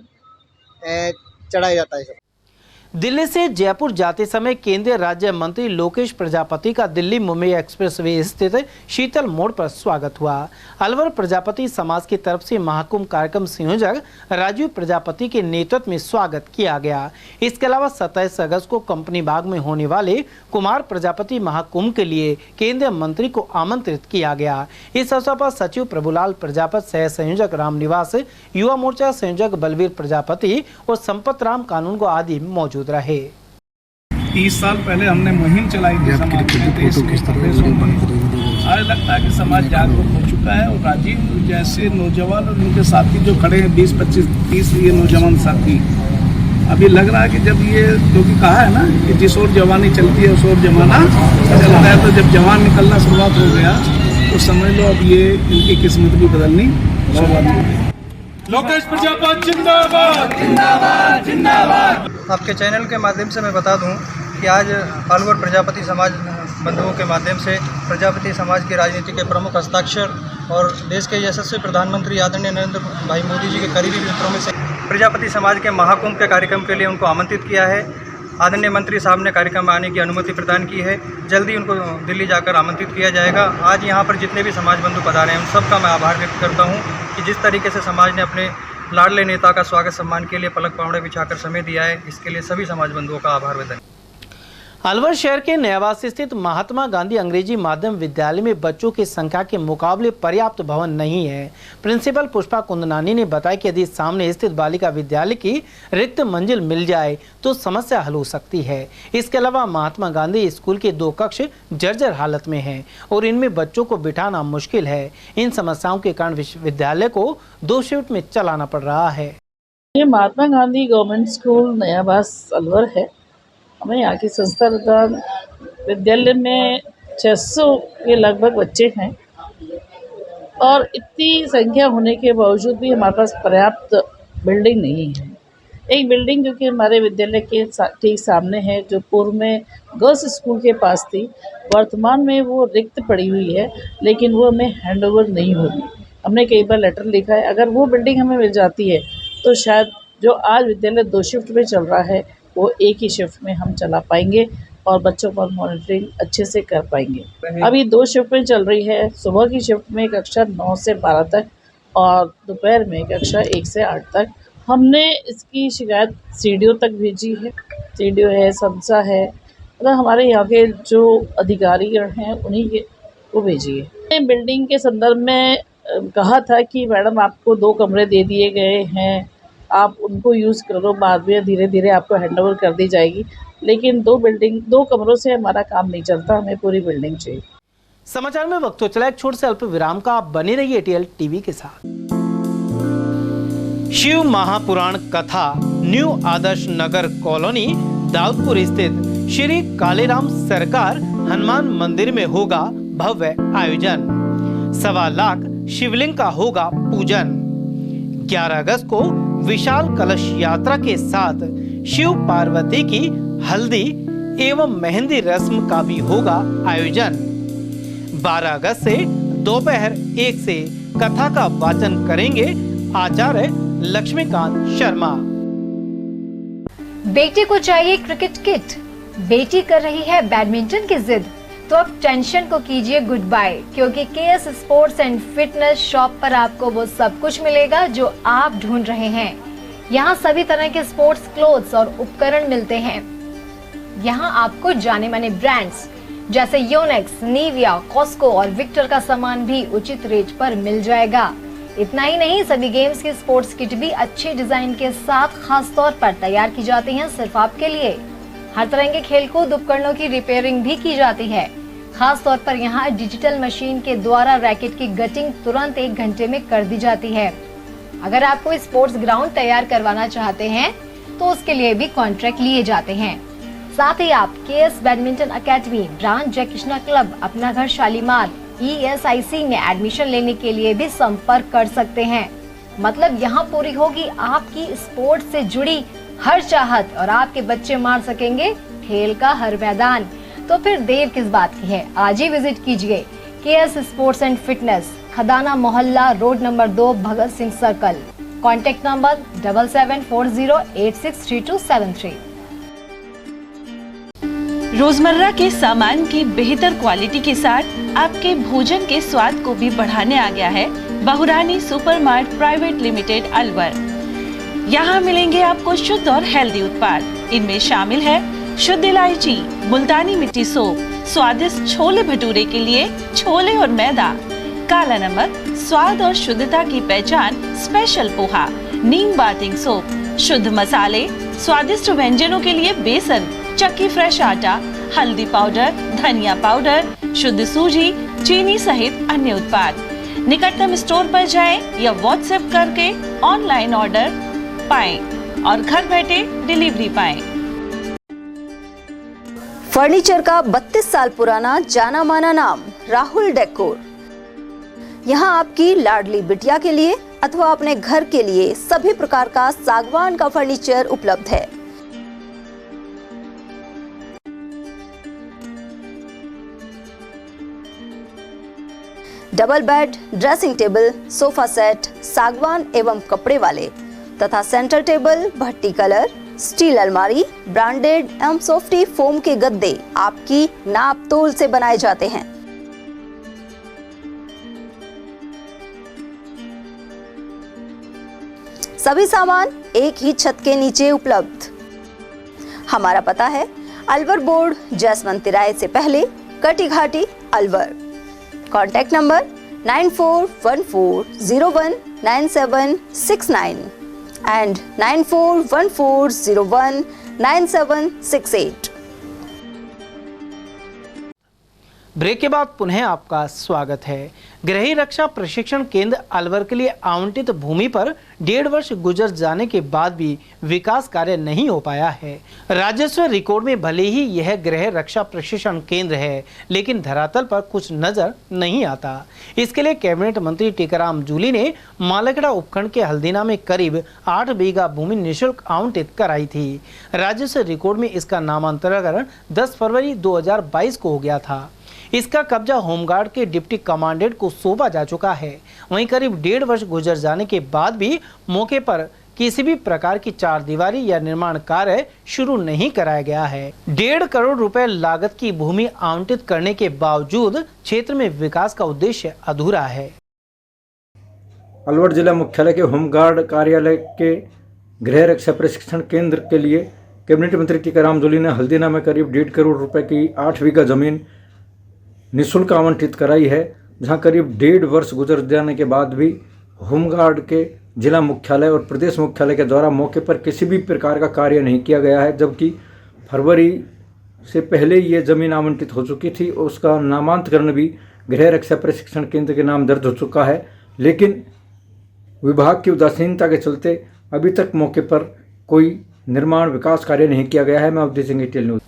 चढ़ाया जाता है। दिल्ली से जयपुर जाते समय केंद्रीय राज्य मंत्री लोकेश प्रजापति का दिल्ली मुंबई एक्सप्रेसवे स्थित शीतल मोड़ पर स्वागत हुआ। अलवर प्रजापति समाज की तरफ से महाकुंभ कार्यक्रम संयोजक राजीव प्रजापति के नेतृत्व में स्वागत किया गया। इसके अलावा 27 अगस्त को कंपनी बाग में होने वाले कुमार प्रजापति महाकुंभ के लिए केंद्रीय मंत्री को आमंत्रित किया गया। इस अवसर पर सचिव प्रभुलाल प्रजापति, सह संयोजक रामनिवास, युवा मोर्चा संयोजक बलवीर प्रजापति और संपत राम कानून को आदि मौजूद रहे। 30 साल पहले हमने मुहिम चलाई थी समाज में, आज लगता है कि समाज जागरूक हो चुका है और राजीव जैसे नौजवान और उनके साथी जो खड़े हैं 20, 25, 30 ये नौजवान साथी, अभी लग रहा है कि जब ये क्योंकि कहा है ना कि जिस ओर जवानी चलती है उस ओर जमाना चलता है, तो जब जवान निकलना शुरुआत हो गया तो समझ लो अब ये इनकी किस्मत भी बदलनी शुरुआत हो गई। लोकेश प्रजापति जिंदाबाद जिंदाबाद जिंदाबाद। आपके चैनल के माध्यम से मैं बता दूं कि आज अलवर प्रजापति समाज बंधुओं के माध्यम से प्रजापति समाज की राजनीति के प्रमुख हस्ताक्षर और देश के यशस्वी प्रधानमंत्री आदरणीय नरेंद्र भाई मोदी जी के करीबी मित्रों में से प्रजापति समाज के महाकुंभ के कार्यक्रम के लिए उनको आमंत्रित किया है। आदरणीय मंत्री साहब ने कार्यक्रम में आने की अनुमति प्रदान की है। जल्दी उनको दिल्ली जाकर आमंत्रित किया जाएगा। आज यहाँ पर जितने भी समाज बंधु पधारे हैं उन सबका मैं आभार व्यक्त करता हूँ कि जिस तरीके से समाज ने अपने लाडले नेता का स्वागत सम्मान के लिए पलक पावड़े बिछाकर समय दिया है, इसके लिए सभी समाज बंधुओं का आभार व्यक्त। अलवर शहर के नयावास स्थित महात्मा गांधी अंग्रेजी माध्यम विद्यालय में बच्चों की संख्या के मुकाबले पर्याप्त भवन नहीं है। प्रिंसिपल पुष्पा कुंदनानी ने बताया कि यदि सामने स्थित बालिका विद्यालय की रिक्त मंजिल मिल जाए तो समस्या हल हो सकती है। इसके अलावा महात्मा गांधी स्कूल के 2 कक्ष जर्जर हालत में हैं और इनमें बच्चों को बिठाना मुश्किल है। इन समस्याओं के कारण विश्वविद्यालय को 2 शिफ्ट में चलाना पड़ रहा है। ये महात्मा गांधी गवर्नमेंट स्कूल नयावास अलवर है। हमें यहाँ की संस्था विद्यालय में 600 के लगभग बच्चे हैं और इतनी संख्या होने के बावजूद भी हमारे पास पर्याप्त बिल्डिंग नहीं है। एक बिल्डिंग जो कि हमारे विद्यालय के ठीक सामने है, जो पूर्व में गर्ल्स स्कूल के पास थी, वर्तमान में वो रिक्त पड़ी हुई है, लेकिन वो हमें हैंडओवर नहीं हो रही। हमने कई बार लेटर लिखा है, अगर वो बिल्डिंग हमें मिल जाती है तो शायद जो आज विद्यालय 2 शिफ्ट में चल रहा है वो एक ही शिफ्ट में हम चला पाएंगे और बच्चों पर मॉनिटरिंग अच्छे से कर पाएंगे। अभी 2 शिफ्ट में चल रही है। सुबह की शिफ्ट में कक्षा 9 से 12 तक और दोपहर में कक्षा 1 से 8 तक। हमने इसकी शिकायत सीडीओ तक भेजी है। सीडीओ है, समसा है, मतलब हमारे यहाँ के जो अधिकारीगण हैं उन्हीं के को भेजी है। बिल्डिंग के संदर्भ में कहा था कि मैडम आपको 2 कमरे दे दिए गए हैं, आप उनको यूज़ कर लो, बाद में धीरे धीरे आपको हैंडओवर कर दी जाएगी, लेकिन 2 कमरों से हमारा काम नहीं चलता, हमें पूरी बिल्डिंग चाहिए। समाचार में वक्त हो चला एक छोटे से अल्प विराम का। आप बने रहिए एटीएल टीवी के साथ। शिव महापुराण कथा न्यू आदर्श नगर कॉलोनी दाऊदपुर स्थित श्री कालेराम सरकार हनुमान मंदिर में होगा भव्य आयोजन। 1.25 लाख शिवलिंग का होगा पूजन। 11 अगस्त को विशाल कलश यात्रा के साथ शिव पार्वती की हल्दी एवं मेहंदी रस्म का भी होगा आयोजन। 12 अगस्त से दोपहर 1 से कथा का वाचन करेंगे आचार्य लक्ष्मीकांत शर्मा। बेटे को चाहिए क्रिकेट किट, बेटी कर रही है बैडमिंटन की जिद, तो अब टेंशन को कीजिए गुड बाय, क्योंकि KS sports and fitness shop पर आपको वो सब कुछ मिलेगा जो आप ढूंढ रहे हैं। यहाँ सभी तरह के स्पोर्ट्स क्लोथ्स और उपकरण मिलते हैं। यहाँ आपको जाने माने ब्रांड्स जैसे योनेक्स, निविया, कॉस्को और विक्टर का सामान भी उचित रेट पर मिल जाएगा। इतना ही नहीं, सभी गेम्स की स्पोर्ट्स किट भी अच्छे डिजाइन के साथ खास तौर पर तैयार की जाती हैं सिर्फ आपके लिए। हर तरह के खेलकूद उपकरणों की रिपेयरिंग भी की जाती है। खास तौर पर यहाँ डिजिटल मशीन के द्वारा रैकेट की गटिंग तुरंत 1 घंटे में कर दी जाती है। अगर आप कोई स्पोर्ट्स ग्राउंड तैयार करवाना चाहते हैं तो उसके लिए भी कॉन्ट्रैक्ट लिए जाते हैं। साथ ही आप केएस बैडमिंटन अकेडमी, ब्रांच जय कृष्णा क्लब, अपना घर शालीमार, ESIC में एडमिशन लेने के लिए भी संपर्क कर सकते हैं। मतलब यहाँ पूरी होगी आपकी स्पोर्ट्स से जुड़ी हर चाहत और आपके बच्चे मार सकेंगे खेल का हर मैदान। तो फिर देर किस बात की है, आज ही विजिट कीजिए KS sports and fitness, Khadana मोहल्ला, road number 2, Bhagat Singh circle. Contact number 7740863273। रोजमर्रा के सामान की बेहतर क्वालिटी के साथ आपके भोजन के स्वाद को भी बढ़ाने आ गया है बहुरानी सुपरमार्ट प्राइवेट लिमिटेड अलवर। यहाँ मिलेंगे आपको शुद्ध और हेल्दी उत्पाद। इनमें शामिल है शुद्ध इलायची, मुल्तानी मिट्टी सोप, स्वादिष्ट छोले भटूरे के लिए छोले और मैदा, काला नमक, स्वाद और शुद्धता की पहचान स्पेशल पोहा, नीम बाथिंग सोप, शुद्ध मसाले, स्वादिष्ट व्यंजनों के लिए बेसन, चक्की फ्रेश आटा, हल्दी पाउडर, धनिया पाउडर, शुद्ध सूजी, चीनी सहित अन्य उत्पाद। निकटतम स्टोर पर जाएं या व्हाट्सएप करके ऑनलाइन ऑर्डर पाएं और घर बैठे डिलीवरी पाएं। फर्नीचर का 32 साल पुराना जाना माना नाम राहुल डेकोर। यहाँ आपकी लाडली बिटिया के लिए अथवा अपने घर के लिए सभी प्रकार का सागवान का फर्नीचर उपलब्ध है। Double bed, dressing table, sofa set सागवान एवं कपड़े वाले तथा सेंटर टेबल, भट्टी कलर, स्टील अलमारी, ब्रांडेड एवं सॉफ्टी फोम के गद्दे आपकी नाप तोल से बनाए जाते हैं। सभी सामान एक ही छत के नीचे उपलब्ध। हमारा पता है अलवर बोर्ड, जैसमंत तिराहे से पहले, Kati Ghati, Alwar. Contact number 9414019769 and 9414019768। Break के बाद पुनः आपका स्वागत है। गृह रक्षा प्रशिक्षण केंद्र अलवर के लिए आवंटित भूमि पर 1.5 वर्ष गुजर जाने के बाद भी विकास कार्य नहीं हो पाया है। राजस्व रिकॉर्ड में भले ही यह गृह रक्षा प्रशिक्षण केंद्र है, लेकिन धरातल पर कुछ नजर नहीं आता। इसके लिए कैबिनेट मंत्री टीकाराम जूली ने मालगड़ा उपखंड के हल्दीना में करीब 8 बीघा भूमि निःशुल्क आवंटित कराई थी। राजस्व रिकॉर्ड में इसका नामांतरण 10 फरवरी 2022 को हो गया था। इसका कब्जा होमगार्ड के डिप्टी कमांडेंट को सौंपा जा चुका है। वहीं करीब 1.5 वर्ष गुजर जाने के बाद भी मौके पर किसी भी प्रकार की चारदीवारी या निर्माण कार्य शुरू नहीं कराया गया है। 1.5 करोड़ रुपए लागत की भूमि आवंटित करने के बावजूद क्षेत्र में विकास का उद्देश्य अधूरा है। अलवर जिला मुख्यालय के होमगार्ड कार्यालय के गृह रक्षा प्रशिक्षण केंद्र के लिए कैबिनेट मंत्री टीकाराम जूली ने हल्दीना में करीब 1.5 करोड़ रुपए की 8 बीघा जमीन निःशुल्क आवंटित कराई है, जहां करीब 1.5 वर्ष गुजर जाने के बाद भी होमगार्ड के जिला मुख्यालय और प्रदेश मुख्यालय के द्वारा मौके पर किसी भी प्रकार का कार्य नहीं किया गया है। जबकि फरवरी से पहले ये ज़मीन आवंटित हो चुकी थी और उसका नामांतरण भी गृह रक्षा प्रशिक्षण केंद्र के नाम दर्ज हो चुका है, लेकिन विभाग की उदासीनता के चलते अभी तक मौके पर कोई निर्माण विकास कार्य नहीं किया गया है। मैं अवधि सिंह, टेल न्यूज़।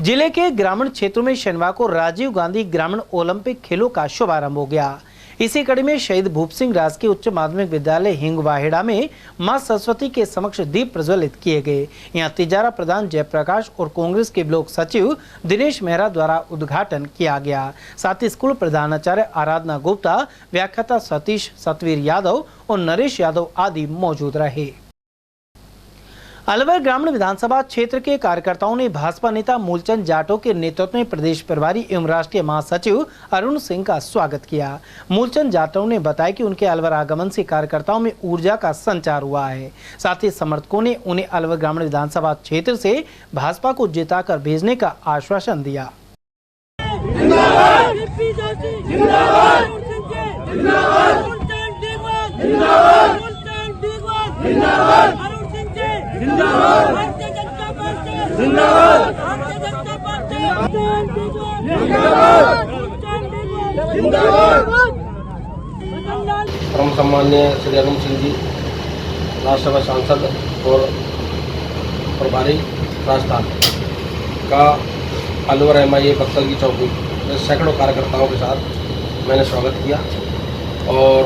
जिले के ग्रामीण क्षेत्रों में शनिवार को राजीव गांधी ग्रामीण ओलंपिक खेलों का शुभारंभ हो गया। इसी कड़ी में शहीद भूप सिंह राजकीय उच्च माध्यमिक विद्यालय हिंगवाहेड़ा में मां सरस्वती के समक्ष दीप प्रज्वलित किए गए। यहां तिजारा प्रधान जयप्रकाश और कांग्रेस के ब्लॉक सचिव दिनेश मेहरा द्वारा उद्घाटन किया गया। साथ ही स्कूल प्रधानाचार्य आराधना गुप्ता, व्याख्याता सतीश सतवीर यादव और नरेश यादव आदि मौजूद रहे। अलवर ग्रामीण विधानसभा क्षेत्र के कार्यकर्ताओं ने भाजपा नेता मूलचंद जाटव के नेतृत्व में प्रदेश प्रभारी एवं राष्ट्रीय महासचिव अरुण सिंह का स्वागत किया। मूलचंद जाटव ने बताया कि उनके अलवर आगमन से कार्यकर्ताओं में ऊर्जा का संचार हुआ है। साथ ही समर्थकों ने उन्हें अलवर ग्रामीण विधानसभा क्षेत्र से भाजपा को जिताकर भेजने का आश्वासन दिया। परम सम्मान्य श्री अरुण सिंह जी, राज्यसभा सांसद और प्रभारी राजस्थान का अलवर MIA बक्सर की चौकी में सैकड़ों कार्यकर्ताओं के साथ मैंने स्वागत किया और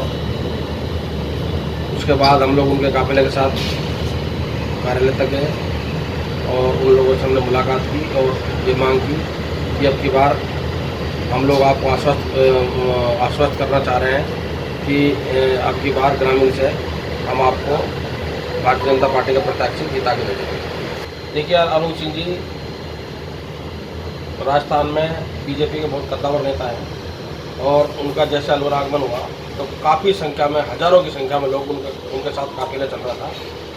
उसके बाद हम लोग उनके काफिले के साथ कार्यालय तक गए और उन लोगों से हमने मुलाकात की और ये मांग की कि अब की बार हम लोग आपको आश्वस्त करना चाह रहे हैं कि अब की बार ग्रामीण से हम आपको भारतीय जनता पार्टी का प्रत्याशी जिता के देंगे। देखिए, अरुण सिंह जी राजस्थान में बीजेपी के बहुत कद्दावर नेता हैं और उनका जैसे अलवर आगमन हुआ तो काफ़ी संख्या में, हज़ारों की संख्या में लोग उनके साथ काफिला चल रहा था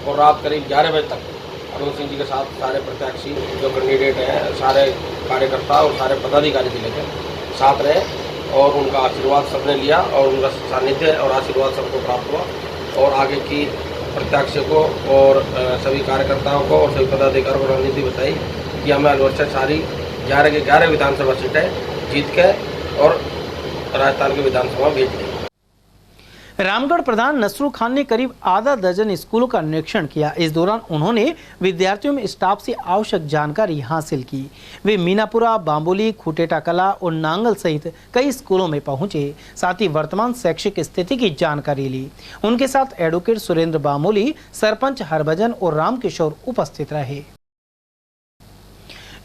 और रात करीब 11 बजे तक अरुण सिंह जी के साथ सारे प्रत्याशी जो कैंडिडेट हैं, सारे कार्यकर्ता और सारे पदाधिकारी जिले के साथ रहे और उनका आशीर्वाद सबने लिया और उनका सानिध्य और आशीर्वाद सबको प्राप्त हुआ और आगे की प्रत्याशियों को और सभी कार्यकर्ताओं को और सभी पदाधिकारियों को रणनीति बताई कि हमें अलवर से सारी 11 के 11 विधानसभा सीटें जीत के और राजस्थान की विधानसभा भेज दी। रामगढ़ प्रधान नसरुल खान ने करीब आधा दर्जन स्कूलों का निरीक्षण किया। इस दौरान उन्होंने विद्यार्थियों में स्टाफ से आवश्यक जानकारी हासिल की। वे मीनापुरा, बांबोली, खुटेटा कला और नांगल सहित कई स्कूलों में पहुंचे, साथ ही वर्तमान शैक्षिक स्थिति की जानकारी ली। उनके साथ एडवोकेट सुरेंद्र बामोली, सरपंच हरभजन और रामकिशोर उपस्थित रहे।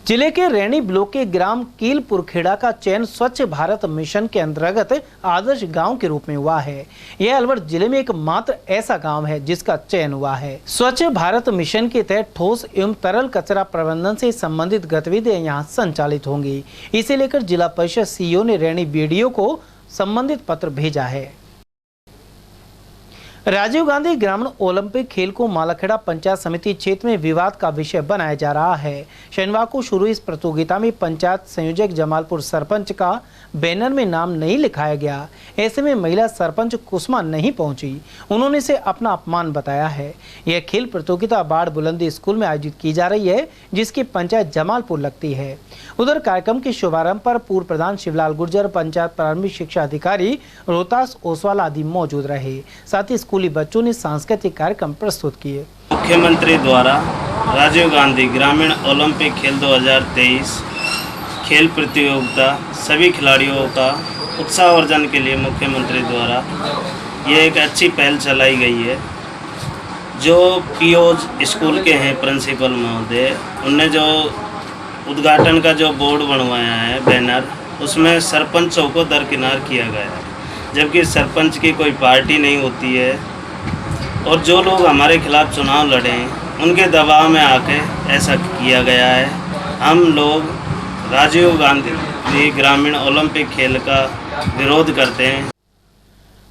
जिले के रैनी ब्लॉक के ग्राम कीलपुर खेड़ा का चयन स्वच्छ भारत मिशन के अंतर्गत आदर्श गांव के रूप में हुआ है। यह अलवर जिले में एकमात्र ऐसा गांव है जिसका चयन हुआ है। स्वच्छ भारत मिशन के तहत ठोस एवं तरल कचरा प्रबंधन से संबंधित गतिविधियां यहां संचालित होंगी। इसे लेकर जिला परिषद सीईओ ने रैनी बीडीओ को संबंधित पत्र भेजा है। राजीव गांधी ग्रामीण ओलंपिक खेल को मालाखेड़ा पंचायत समिति क्षेत्र में विवाद का विषय बनाया जा रहा है। शनिवार को शुरू इस प्रतियोगिता में पंचायत संयोजक जमालपुर सरपंच का बैनर में नाम नहीं लिखाया गया। ऐसे में महिला सरपंच कुसुमा नहीं पहुंची। उन्होंने इसे अपना अपमान बताया है। यह खेल प्रतियोगिता बाढ़ बुलंदी स्कूल में आयोजित की जा रही है, जिसकी पंचायत जमालपुर लगती है। उधर कार्यक्रम के शुभारंभ पर पूर्व प्रधान शिवलाल गुर्जर, पंचायत प्रारंभिक शिक्षा अधिकारी रोहतास ओसवाल आदि मौजूद रहे। साथ ही स्कूली बच्चों ने सांस्कृतिक कार्यक्रम प्रस्तुत किए। मुख्यमंत्री द्वारा राजीव गांधी ग्रामीण ओलंपिक खेल 2023 खेल प्रतियोगिता सभी खिलाड़ियों का उत्साहवर्धन के लिए मुख्यमंत्री द्वारा ये एक अच्छी पहल चलाई गई है। जो पीओज स्कूल के हैं प्रिंसिपल महोदय, उनने जो उद्घाटन का जो बोर्ड बनवाया है बैनर, उसमें सरपंचों को दरकिनार किया गया है, जबकि सरपंच की कोई पार्टी नहीं होती है और जो लोग हमारे खिलाफ चुनाव लड़े उनके दबाव में आके ऐसा किया गया है। हम लोग राजीव गांधी ग्रामीण ओलंपिक खेल का विरोध करते हैं।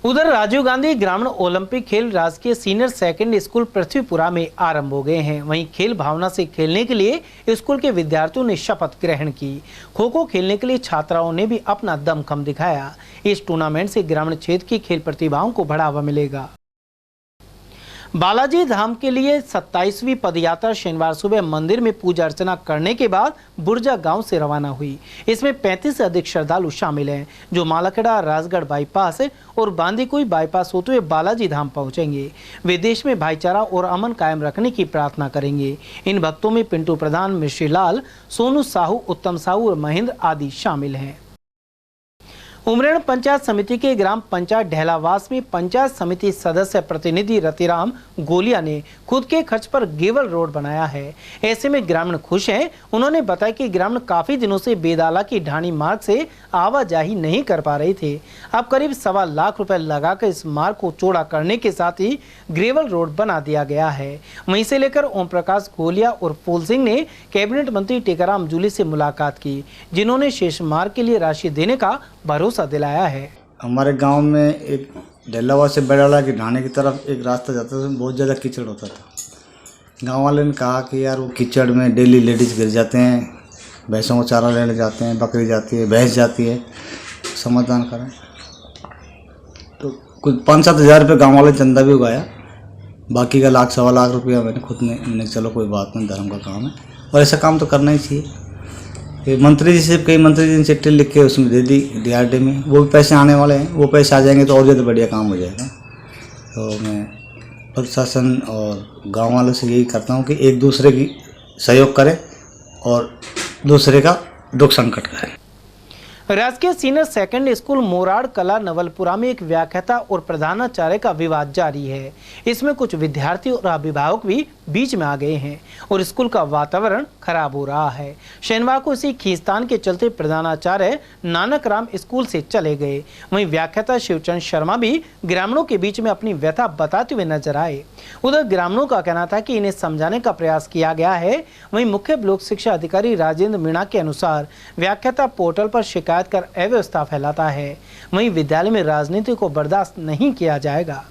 उधर राजीव गांधी ग्रामीण ओलंपिक खेल राजकीय सीनियर सेकेंडरी स्कूल पृथ्वीपुरा में आरंभ हो गए हैं। वहीं खेल भावना से खेलने के लिए स्कूल के विद्यार्थियों ने शपथ ग्रहण की। खो खो खेलने के लिए छात्राओं ने भी अपना दमखम दिखाया। इस टूर्नामेंट से ग्रामीण क्षेत्र की खेल प्रतिभाओं को बढ़ावा मिलेगा। बालाजी धाम के लिए 27वीं पदयात्रा शनिवार सुबह मंदिर में पूजा अर्चना करने के बाद बुर्जा गांव से रवाना हुई। इसमें 35 से अधिक श्रद्धालु शामिल हैं, जो मालाखेड़ा, राजगढ़ बाईपास और बांदीकुई बाईपास होते हुए बालाजी धाम पहुंचेंगे। वे देश में भाईचारा और अमन कायम रखने की प्रार्थना करेंगे। इन भक्तों में पिंटू प्रधान, मिश्री लाल, सोनू साहू, उत्तम साहू और महेंद्र आदि शामिल हैं। उमरेण पंचायत समिति के ग्राम पंचायत ढेलावास में पंचायत समिति सदस्य प्रतिनिधि रतिराम गोलिया ने खुद के खर्च पर गेवल रोड बनाया है। ऐसे में ग्रामीण खुश हैं। उन्होंने बताया कि ग्रामीण काफी दिनों से बेदाला की ढाणी मार्ग से आवाजाही नहीं कर पा रहे थे। अब करीब 1.25 लाख रुपए लगाकर इस मार्ग को चौड़ा करने के साथ ही ग्रेवल रोड बना दिया गया है। वहीं से लेकर ओम प्रकाश गोलिया और फूल सिंह ने कैबिनेट मंत्री टेकाराम जूली से मुलाकात की, जिन्होंने शेष मार्ग के लिए राशि देने का भरोसा दिलाया है। हमारे गांव में एक ढेलावास से बड़ाला की ढाणे की तरफ एक रास्ता जाता था, बहुत ज़्यादा कीचड़ होता था। गांव वाले ने कहा कि यार वो कीचड़ में डेली लेडीज़ गिर जाते हैं, भैंसों को चारा लेने जाते हैं, बकरी जाती है, भैंस जाती है, समाधान करें। तो कुछ 5-7 हज़ार रुपये गाँव वाले चंदा भी उगाया, बाकी का 1.25 लाख रुपया मैंने खुद ने चलो कोई बात नहीं, धर्म का काम है और ऐसा काम तो करना ही चाहिए। मंत्री जी से कई मंत्री जी ने चिट्ठी लिख के उसमें दे दी DRD में, वो भी पैसे आने वाले हैं, वो पैसे आ जाएंगे तो और ज़्यादा बढ़िया काम हो जाएगा। तो मैं प्रशासन और गांव वालों से यही करता हूं कि एक दूसरे की सहयोग करें और दूसरे का दुख संकट करें। राजकीय सीनियर सेकेंडरी स्कूल मोराड़ कला नवलपुरा में एक व्याख्याता और प्रधानाचार्य का विवाद जारी है। इसमें कुछ विद्यार्थी और अभिभावक भी बीच में आ गए हैं और स्कूल का वातावरण खराब हो रहा है। शनिवार को इसी खींचतान के चलते प्रधानाचार्य नानक राम स्कूल से चले गए। वहीं व्याख्याता शिवचंद शर्मा भी ग्रामीणों के बीच में अपनी व्यथा बताते हुए नजर आए। उधर ग्रामीणों का कहना था कि इन्हें समझाने का प्रयास किया गया है। वहीं मुख्य ब्लॉक शिक्षा अधिकारी राजेंद्र मीणा के अनुसार व्याख्याता पोर्टल पर शिकायत कर अव्यवस्था फैलाता है। वहीं विद्यालय में राजनीति को बर्दाश्त नहीं किया जाएगा।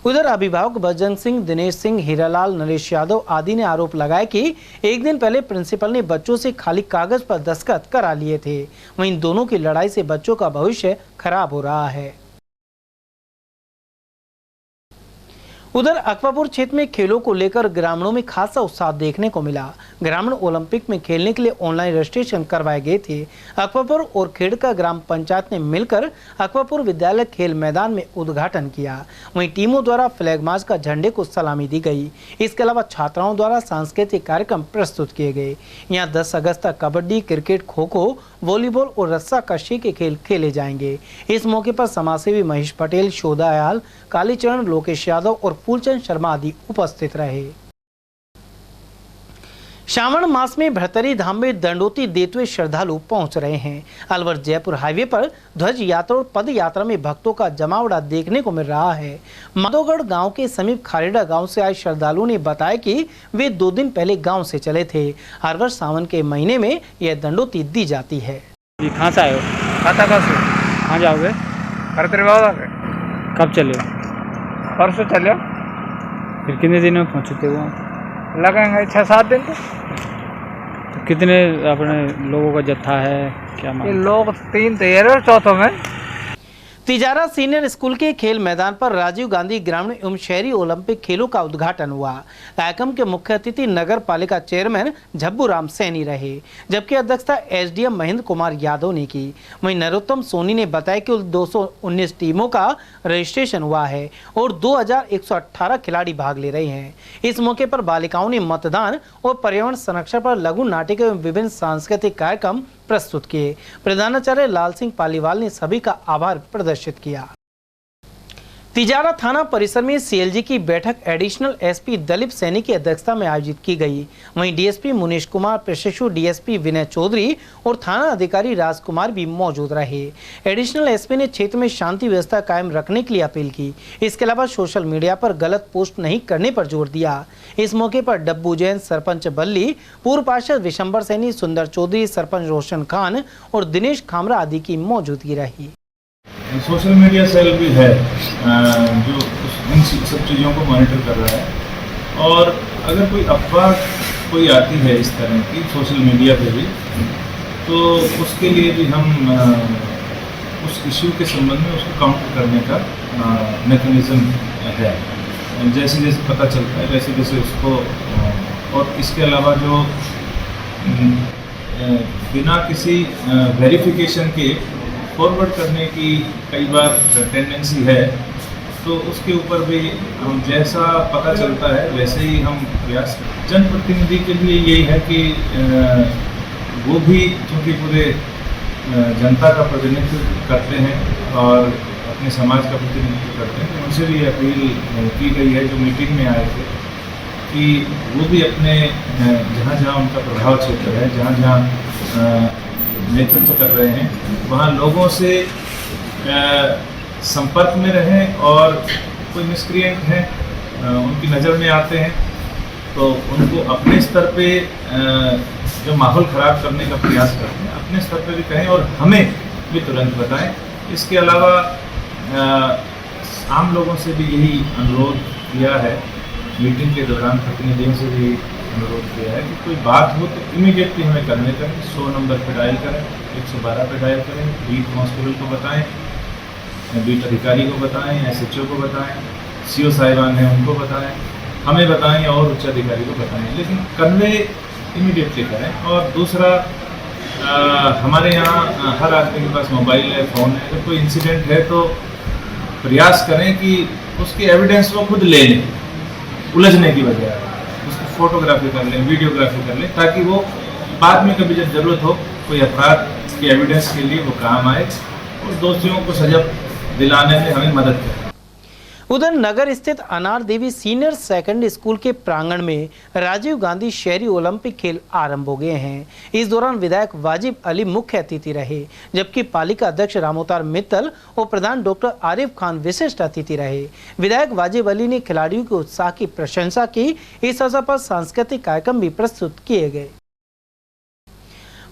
उधर अभिभावक बजरंग सिंह, दिनेश सिंह, हीरालाल, नरेश यादव आदि ने आरोप लगाया कि एक दिन पहले प्रिंसिपल ने बच्चों से खाली कागज पर दस्तखत करा लिए थे। वहीं दोनों की लड़ाई से बच्चों का भविष्य खराब हो रहा है। उधर अकबरपुर क्षेत्र में खेलों को लेकर ग्रामीणों में खासा उत्साह देखने को मिला। ग्रामीण ओलंपिक में खेलने के लिए ऑनलाइन रजिस्ट्रेशन करवाए गए थे। अकबरपुर और खेड़का ग्राम पंचायत ने मिलकर अकबरपुर विद्यालय खेल मैदान में उद्घाटन किया। वहीं टीमों द्वारा फ्लैग मार्च का झंडे को सलामी दी गई। इसके अलावा छात्राओं द्वारा सांस्कृतिक कार्यक्रम प्रस्तुत किए गए। यहाँ 10 अगस्त तक कबड्डी, क्रिकेट, खो खो, वॉलीबॉल और रस्सा कशी के खेल खेले जाएंगे। इस मौके पर समाजसेवी महेश पटेल, शोधा याल, कालीचरण, लोकेश यादव और फूलचंद शर्मा आदि उपस्थित रहे। श्रावण मास में भरतरी धाम में दंडोती देते हुए श्रद्धालु पहुंच रहे हैं। अलवर जयपुर हाईवे पर ध्वज यात्रा और पद यात्रा में भक्तों का जमावड़ा देखने को मिल रहा है। माधोगढ़ गांव के समीप खारेड़ा गांव से आए श्रद्धालुओं ने बताया कि वे 2 दिन पहले गांव से चले थे। हर वर्ष सावन के महीने में यह दंडोती दी जाती है। कहाँ से आए हो? खाता से। कहाँ जाओगे? कब चले? परसों चले। फिर कितने दिन में पहुँचे थे वहाँ? लगेंगे 6-7 दिन। तो कितने अपने लोगों का जत्था है, क्या ये लोग 3 थे और चौथों में। तिजारा सीनियर स्कूल के खेल मैदान पर राजीव गांधी ग्रामीण एवं शहरी ओलंपिक खेलों का उद्घाटन हुआ। कार्यक्रम के मुख्य अतिथि नगर पालिका चेयरमैन झब्बू राम सैनी रहे, जबकि अध्यक्षता एसडीएम महेंद्र कुमार यादव ने की। वहीं नरोत्तम सोनी ने बताया कि 219 टीमों का रजिस्ट्रेशन हुआ है और 2118 खिलाड़ी भाग ले रहे हैं। इस मौके पर बालिकाओं ने मतदान और पर्यावरण संरक्षण पर लघु नाटिका एवं विभिन्न सांस्कृतिक कार्यक्रम प्रस्तुत किए। प्रधानाचार्य लाल सिंह पालीवाल ने सभी का आभार प्रदर्शित किया। तिजारा थाना परिसर में सीएलजी की बैठक एडिशनल एसपी दलीप सैनी की अध्यक्षता में आयोजित की गई। वहीं डीएसपी मुनीश कुमार, प्रशिक्षु डीएसपी विनय चौधरी और थाना अधिकारी राजकुमार भी मौजूद रहे। एडिशनल एसपी ने क्षेत्र में शांति व्यवस्था कायम रखने के लिए अपील की। इसके अलावा सोशल मीडिया पर गलत पोस्ट नहीं करने पर जोर दिया। इस मौके पर डब्बू जैन, सरपंच बल्ली, पूर्व पार्षद विशंबर सैनी, सुंदर चौधरी, सरपंच रोशन खान और दिनेश खामरा आदि की मौजूदगी रही। सोशल मीडिया सेल भी है जो इन सब चीज़ों को मॉनिटर कर रहा है, और अगर कोई अफवाह कोई आती है इस तरह की सोशल मीडिया पे भी, तो उसके लिए भी हम उस इश्यू के संबंध में उसको काउंटर करने का मैकेनिज्म है। जैसे जैसे पता चलता है वैसे जैसे उसको, और इसके अलावा जो बिना किसी वेरिफिकेशन के फॉरवर्ड करने की कई बार टेंडेंसी है, तो उसके ऊपर भी हम जैसा पता चलता है वैसे ही हम प्रयास करते हैं। जनप्रतिनिधि के लिए यही है कि वो भी क्योंकि पूरे जनता का प्रतिनिधित्व करते हैं और अपने समाज का प्रतिनिधित्व करते हैं, तो उनसे भी अपील की गई है जो मीटिंग में आए थे कि वो भी अपने जहाँ जहाँ उनका प्रभाव क्षेत्र है, जहाँ जहाँ नेतृत्व कर रहे हैं, वहाँ लोगों से संपर्क में रहें, और कोई मिसक्रिएंट हैं उनकी नज़र में आते हैं तो उनको अपने स्तर पे जो माहौल ख़राब करने का प्रयास करते हैं अपने स्तर पे भी कहें और हमें भी तुरंत बताएं। इसके अलावा आम लोगों से भी यही अनुरोध किया है, मीटिंग के दौरान प्रतिनिधियों से भी अनुरोध किया है कि कोई बात हो तो इमीडिएटली हमें करने करें, 100 नंबर पर डायल करें, 112 पर डायल करें, बीट कांस्टेबल को बताएं, बीट अधिकारी को बताएं, एसएचओ को बताएं, सीओ साहिबान हैं उनको बताएं, हमें बताएं और उच्च अधिकारी को बताएं, लेकिन कन्वे इमीडिएटली करें। और दूसरा, हमारे यहाँ हर आदमी के पास मोबाइल है, फ़ोन है, तो कोई इंसिडेंट है तो प्रयास करें कि उसके एविडेंस वो खुद ले लें, उलझने की बजाय उसकी फोटोग्राफी कर लें, वीडियोग्राफी कर लें, ताकि वो बाद में कभी जब ज़रूरत हो कोई अपराध के एविडेंस के लिए वो काम आए और दोषियों को सजा दिलाने में हमें मदद करे। उधर नगर स्थित अनार देवी सीनियर सेकेंडरी स्कूल के प्रांगण में राजीव गांधी शहरी ओलंपिक खेल आरंभ हो गए हैं। इस दौरान विधायक वाजिब अली मुख्य अतिथि रहे, जबकि पालिका अध्यक्ष रामोतार मित्तल और प्रधान डॉक्टर आरिफ खान विशिष्ट अतिथि रहे। विधायक वाजिब अली ने खिलाड़ियों के उत्साह की प्रशंसा की। इस अवसर पर सांस्कृतिक कार्यक्रम भी प्रस्तुत किए गए।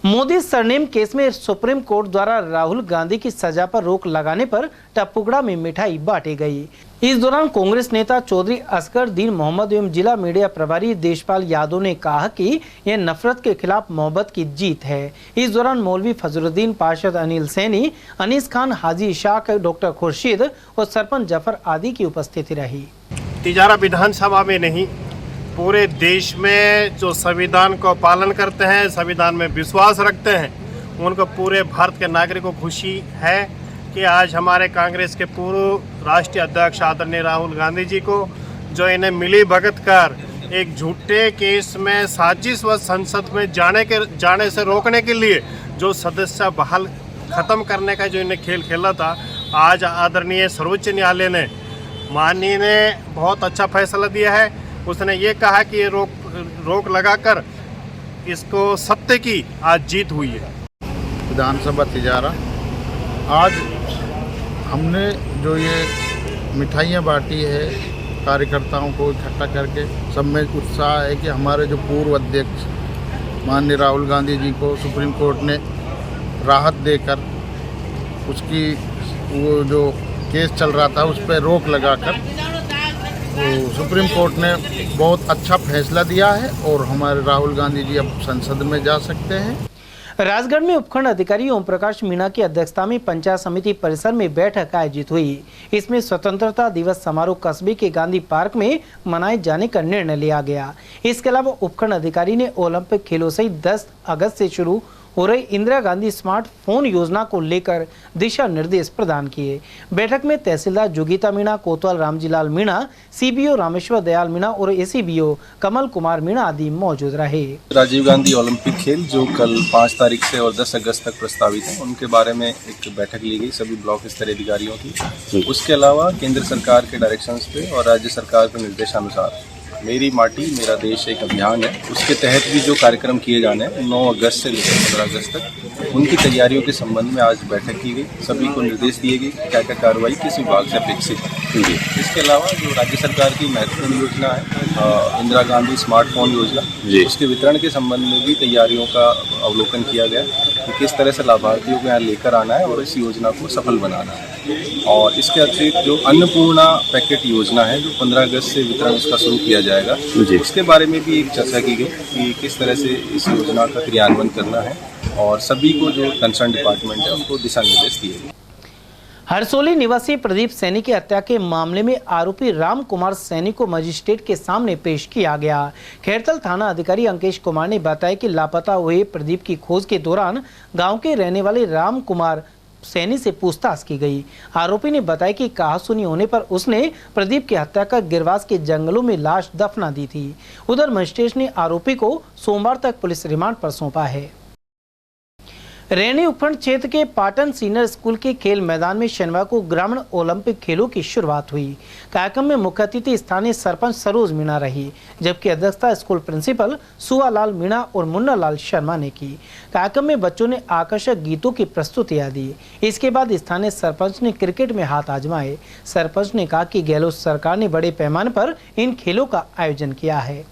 मोदी सरनेम केस में सुप्रीम कोर्ट द्वारा राहुल गांधी की सजा पर रोक लगाने पर टपुगड़ा में मिठाई बांटी गई। इस दौरान कांग्रेस नेता चौधरी असगर दीन मोहम्मद एवं जिला मीडिया प्रभारी देशपाल यादव ने कहा कि यह नफरत के खिलाफ मोहब्बत की जीत है। इस दौरान मौलवी फजलुद्दीन, पार्षद अनिल सैनी, अनीस खान, हाजी इशाक, डॉक्टर खुर्शीद और सरपंच जफर आदि की उपस्थिति रही। तिजारा विधानसभा में नहीं, पूरे देश में जो संविधान को पालन करते हैं, संविधान में विश्वास रखते हैं, उनको पूरे भारत के नागरिकों को खुशी है कि आज हमारे कांग्रेस के पूर्व राष्ट्रीय अध्यक्ष आदरणीय राहुल गांधी जी को जो इन्हें मिली भगत कर एक झूठे केस में साजिश व संसद में जाने से रोकने के लिए जो सदस्य बहाल खत्म करने का जो इन्हें खेल खेला था, आज आदरणीय सर्वोच्च न्यायालय ने माननीय ने बहुत अच्छा फैसला दिया है। उसने ये कहा कि ये रोक लगाकर इसको सत्य की आज जीत हुई है। विधानसभा तिजारा आज हमने जो ये मिठाइयाँ बांटी है कार्यकर्ताओं को इकट्ठा करके, सब में उत्साह है कि हमारे जो पूर्व अध्यक्ष माननीय राहुल गांधी जी को सुप्रीम कोर्ट ने राहत देकर उसकी वो जो केस चल रहा था उस पर रोक लगाकर तो सुप्रीम कोर्ट ने बहुत अच्छा फैसला दिया है और हमारे राहुल गांधी जी अब संसद में जा सकते हैं। राजगढ़ में उपखंड अधिकारी ओम प्रकाश मीणा की अध्यक्षता में पंचायत समिति परिसर में बैठक आयोजित हुई। इसमें स्वतंत्रता दिवस समारोह कस्बे के गांधी पार्क में मनाए जाने का निर्णय लिया गया। इसके अलावा उपखंड अधिकारी ने ओलंपिक खेलों सहित 10 अगस्त से शुरू हो रही इंदिरा गांधी स्मार्टफोन योजना को लेकर दिशा निर्देश प्रदान किए। बैठक में तहसीलदार जोगीता मीणा, कोतवाल रामजीलाल मीणा, सीबीओ रामेश्वर दयाल मीणा और एसीबीओ कमल कुमार मीणा आदि मौजूद रहे। राजीव गांधी ओलंपिक खेल जो कल 5 तारीख से और 10 अगस्त तक प्रस्तावित है, उनके बारे में एक बैठक ली गई सभी ब्लॉक स्तरीय अधिकारियों की। उसके अलावा केंद्र सरकार के डायरेक्शंस पे और राज्य सरकार के निर्देशानुसार मेरी माटी मेरा देश एक अभियान है, उसके तहत भी जो कार्यक्रम किए जाने हैं 9 अगस्त से लेकर 15 अगस्त तक, उनकी तैयारियों के संबंध में आज बैठक की गई। सभी को निर्देश दिए गए क्या क्या कार्रवाई किस विभाग से अपेक्षित है। इसके अलावा जो राज्य सरकार की महत्वपूर्ण योजना है इंदिरा गांधी स्मार्टफोन योजना, उसके वितरण के संबंध में भी तैयारियों का अवलोकन किया गया कि किस तरह से लाभार्थियों को यहाँ लेकर आना है और इस योजना को सफल बनाना है। और इसके अतिरिक्त जो अन्नपूर्णा पैकेट योजना है जो 15 अगस्त से वितरण उसका शुरू किया जाएगा, उसके बारे में भी एक चर्चा की गई कि किस तरह से इस योजना का क्रियान्वयन करना है और सभी को जो कंसर्न डिपार्टमेंट है उनको दिशा निर्देश दिए गए। हरसोली निवासी प्रदीप सैनी की हत्या के मामले में आरोपी राम कुमार सैनी को मजिस्ट्रेट के सामने पेश किया गया। खैरतल थाना अधिकारी अंकेश कुमार ने बताया कि लापता हुए प्रदीप की खोज के दौरान गांव के रहने वाले राम कुमार सैनी से पूछताछ की गई। आरोपी ने बताया कि कहासुनी होने पर उसने प्रदीप की हत्या कर गिरवास के जंगलों में लाश दफना दी थी। उधर मजिस्ट्रेट ने आरोपी को सोमवार तक पुलिस रिमांड पर सौंपा है। रैनी उपखंड क्षेत्र के पाटन सीनियर स्कूल के खेल मैदान में शनिवार को ग्रामीण ओलंपिक खेलों की शुरुआत हुई। कार्यक्रम में मुख्य अतिथि स्थानीय सरपंच सरोज मीणा रही, जबकि अध्यक्षता स्कूल प्रिंसिपल सुवालाल मीणा और मुन्ना लाल शर्मा ने की। कार्यक्रम में बच्चों ने आकर्षक गीतों की प्रस्तुतियां दी। इसके बाद स्थानीय सरपंच ने क्रिकेट में हाथ आजमाए। सरपंच ने कहा कि गहलोत सरकार ने बड़े पैमाने पर इन खेलों का आयोजन किया है।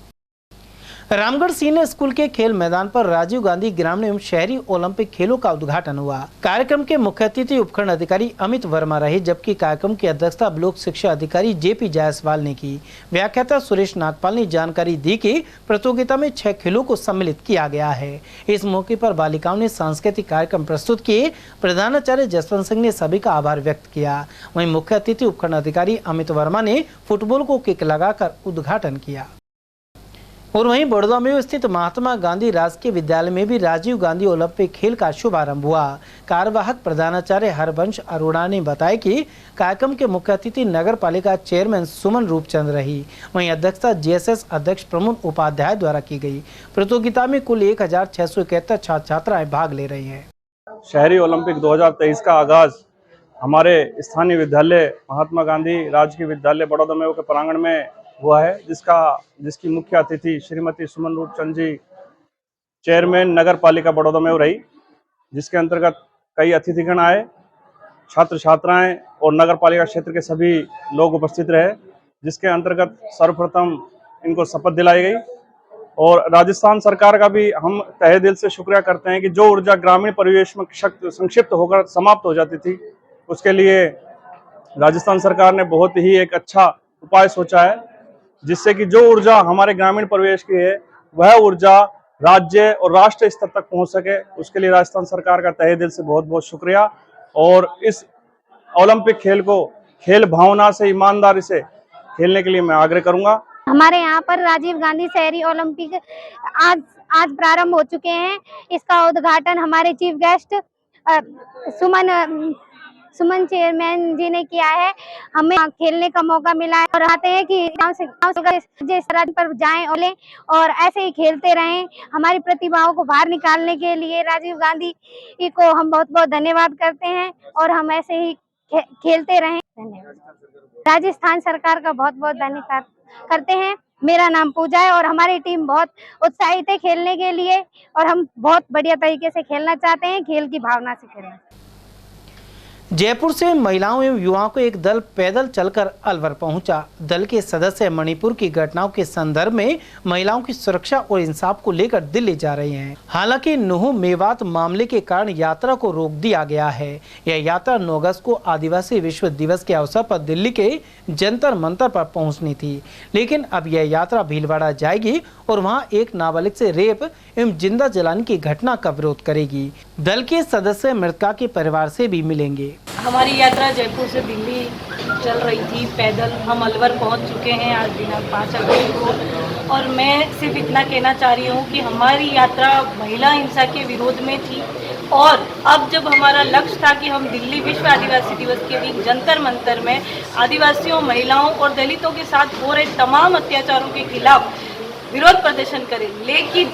रामगढ़ सीनियर स्कूल के खेल मैदान पर राजीव गांधी ग्रामीण एवं शहरी ओलंपिक खेलों का उद्घाटन हुआ। कार्यक्रम के मुख्य अतिथि उपखंड अधिकारी अमित वर्मा रहे, जबकि कार्यक्रम की अध्यक्षता ब्लॉक शिक्षा अधिकारी जेपी जायसवाल ने की। व्याख्याता सुरेश नागपाल ने जानकारी दी कि प्रतियोगिता में 6 खेलों को सम्मिलित किया गया है। इस मौके पर बालिकाओं ने सांस्कृतिक कार्यक्रम प्रस्तुत किए। प्रधानाचार्य जसवंत सिंह ने सभी का आभार व्यक्त किया। वहीं मुख्य अतिथि उपखंड अधिकारी अमित वर्मा ने फुटबॉल को किक लगाकर उद्घाटन किया। और वहीं बड़ौदा में स्थित महात्मा गांधी राजकीय विद्यालय में भी राजीव गांधी ओलंपिक खेल का शुभारंभ हुआ। कार्यवाहक प्रधानाचार्य हरवंश अरोड़ा ने बताया कि कार्यक्रम के मुख्य अतिथि नगर पालिका चेयरमैन सुमन रूपचंद रही। वहीं अध्यक्षता जेएसएस अध्यक्ष प्रमोद उपाध्याय द्वारा की गई। प्रतियोगिता में कुल 1671 छात्र छात्राएं भाग ले रहे हैं। शहरी ओलंपिक 2023 का आगाज हमारे स्थानीय विद्यालय महात्मा गांधी राजकीय विद्यालय बड़ौदा में के प्रांगण में हुआ है, जिसकी मुख्य अतिथि श्रीमती सुमन रूपचंद जी, चेयरमैन नगर पालिका बड़ौदा में रही, जिसके अंतर्गत कई अतिथिगण आए, छात्र छात्राएं और नगर पालिका क्षेत्र के सभी लोग उपस्थित रहे, जिसके अंतर्गत सर्वप्रथम इनको शपथ दिलाई गई। और राजस्थान सरकार का भी हम तहे दिल से शुक्रिया करते हैं कि जो ऊर्जा ग्रामीण परिवेश में संक्षिप्त होकर समाप्त हो जाती थी, उसके लिए राजस्थान सरकार ने बहुत ही एक अच्छा उपाय सोचा है, जिससे कि जो ऊर्जा हमारे ग्रामीण परिवेश की है वह ऊर्जा राज्य और राष्ट्रीय स्तर तक पहुंच सके। उसके लिए राजस्थान सरकार का तहे दिल से बहुत बहुत शुक्रिया। और इस ओलंपिक खेल को खेल भावना से, ईमानदारी से खेलने के लिए मैं आग्रह करूंगा। हमारे यहाँ पर राजीव गांधी शहरी ओलंपिक आज प्रारंभ हो चुके हैं। इसका उद्घाटन हमारे चीफ गेस्ट सुमन चेयरमैन जी ने किया है। हमें खेलने का मौका मिला है और आते हैं कि गांव से सरहद पर जाएं और ऐसे ही खेलते रहें। हमारी प्रतिभाओं को बाहर निकालने के लिए राजीव गांधी को हम बहुत बहुत धन्यवाद करते हैं और हम ऐसे ही खेलते रहें। धन्यवाद। राजस्थान सरकार का बहुत बहुत धन्यवाद करते हैं। मेरा नाम पूजा है और हमारी टीम बहुत उत्साहित है खेलने के लिए और हम बहुत बढ़िया तरीके से खेलना चाहते हैं, खेल की भावना से खेलना। जयपुर से महिलाओं एवं युवाओं को एक दल पैदल चलकर अलवर पहुंचा। दल के सदस्य मणिपुर की घटनाओं के संदर्भ में महिलाओं की सुरक्षा और इंसाफ को लेकर दिल्ली जा रहे हैं। हालांकि नुहू मेवात मामले के कारण यात्रा को रोक दिया गया है। यह यात्रा 9 अगस्त को आदिवासी विश्व दिवस के अवसर पर दिल्ली के जंतर मंतर पर पहुंचनी थी, लेकिन अब यह यात्रा भीलवाड़ा जाएगी और वहाँ एक नाबालिग से रेप एवं जिंदा जलाने की घटना का विरोध करेगी। दल के सदस्य मृतका के परिवार से भी मिलेंगे। हमारी यात्रा जयपुर से दिल्ली चल रही थी पैदल। हम अलवर पहुंच चुके हैं आज दिनांक 5 अगस्त को और मैं सिर्फ इतना कहना चाह रही हूं कि हमारी यात्रा महिला हिंसा के विरोध में थी और अब जब हमारा लक्ष्य था कि हम दिल्ली विश्व आदिवासी दिवस के दिन जंतर मंतर में आदिवासियों, महिलाओं और दलितों के साथ हो रहे तमाम अत्याचारों के खिलाफ विरोध प्रदर्शन करें, लेकिन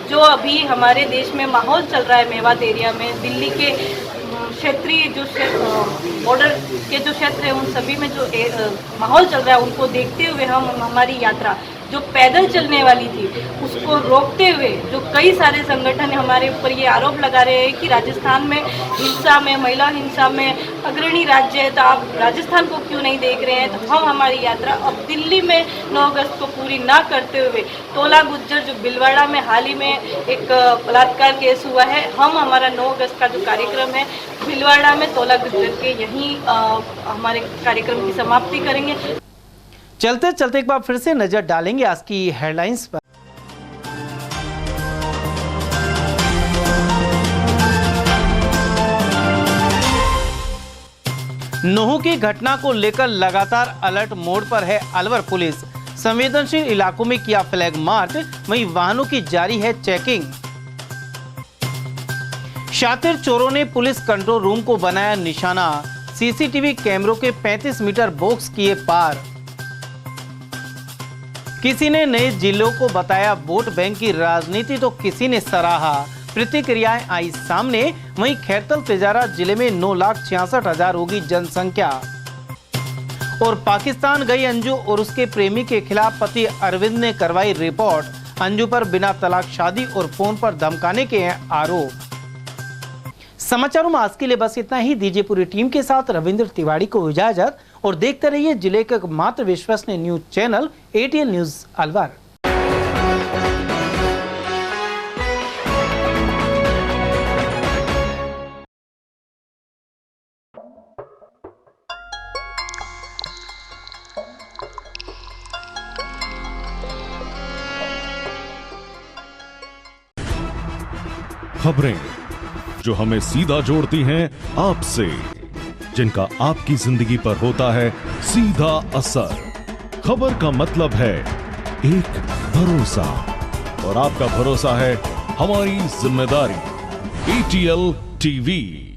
जो अभी हमारे देश में माहौल चल रहा है मेवात एरिया में, दिल्ली के क्षेत्रीय जो बॉर्डर के जो क्षेत्र है उन सभी में जो माहौल चल रहा है, उनको देखते हुए हम हमारी यात्रा जो पैदल चलने वाली थी उसको रोकते हुए जो कई सारे संगठन हमारे ऊपर ये आरोप लगा रहे हैं कि राजस्थान में हिंसा में, महिला हिंसा में अग्रणी राज्य है, तो आप राजस्थान को क्यों नहीं देख रहे हैं। तो हम हमारी यात्रा अब दिल्ली में 9 अगस्त को पूरी ना करते हुए तोला गुज्जर जो भीलवाड़ा में हाल ही में एक बलात्कार केस हुआ है, हम हमारा 9 अगस्त का जो कार्यक्रम है भीलवाड़ा में तोला गुज्जर के यहीं हमारे कार्यक्रम की समाप्ति करेंगे। चलते चलते एक बार फिर से नजर डालेंगे आज की हेडलाइंस पर। नुहू की घटना को लेकर लगातार अलर्ट मोड पर है अलवर पुलिस। संवेदनशील इलाकों में किया फ्लैग मार्च, वहीं वाहनों की जारी है चेकिंग। शातिर चोरों ने पुलिस कंट्रोल रूम को बनाया निशाना, सीसीटीवी कैमरों के 35 मीटर बॉक्स किए पार। किसी ने नए जिलों को बताया वोट बैंक की राजनीति तो किसी ने सराहा। प्रतिक्रियाएं आई सामने, वहीं खैरतल तिजारा जिले में 9,66,000 होगी जनसंख्या। और पाकिस्तान गई अंजू और उसके प्रेमी के खिलाफ पति अरविंद ने करवाई रिपोर्ट। अंजू पर बिना तलाक शादी और फोन पर धमकाने के हैं आरोप। समाचारों में आज के लिए बस इतना ही। दीजिए पूरी टीम के साथ रविंद्र तिवारी को इजाजत और देखते रहिए जिले के मात्र विश्वसनीय news channel ATL news Alwar. खबरें जो हमें सीधा जोड़ती हैं आपसे, जिनका आपकी जिंदगी पर होता है सीधा असर। खबर का मतलब है एक भरोसा और आपका भरोसा है हमारी जिम्मेदारी। ATL TV।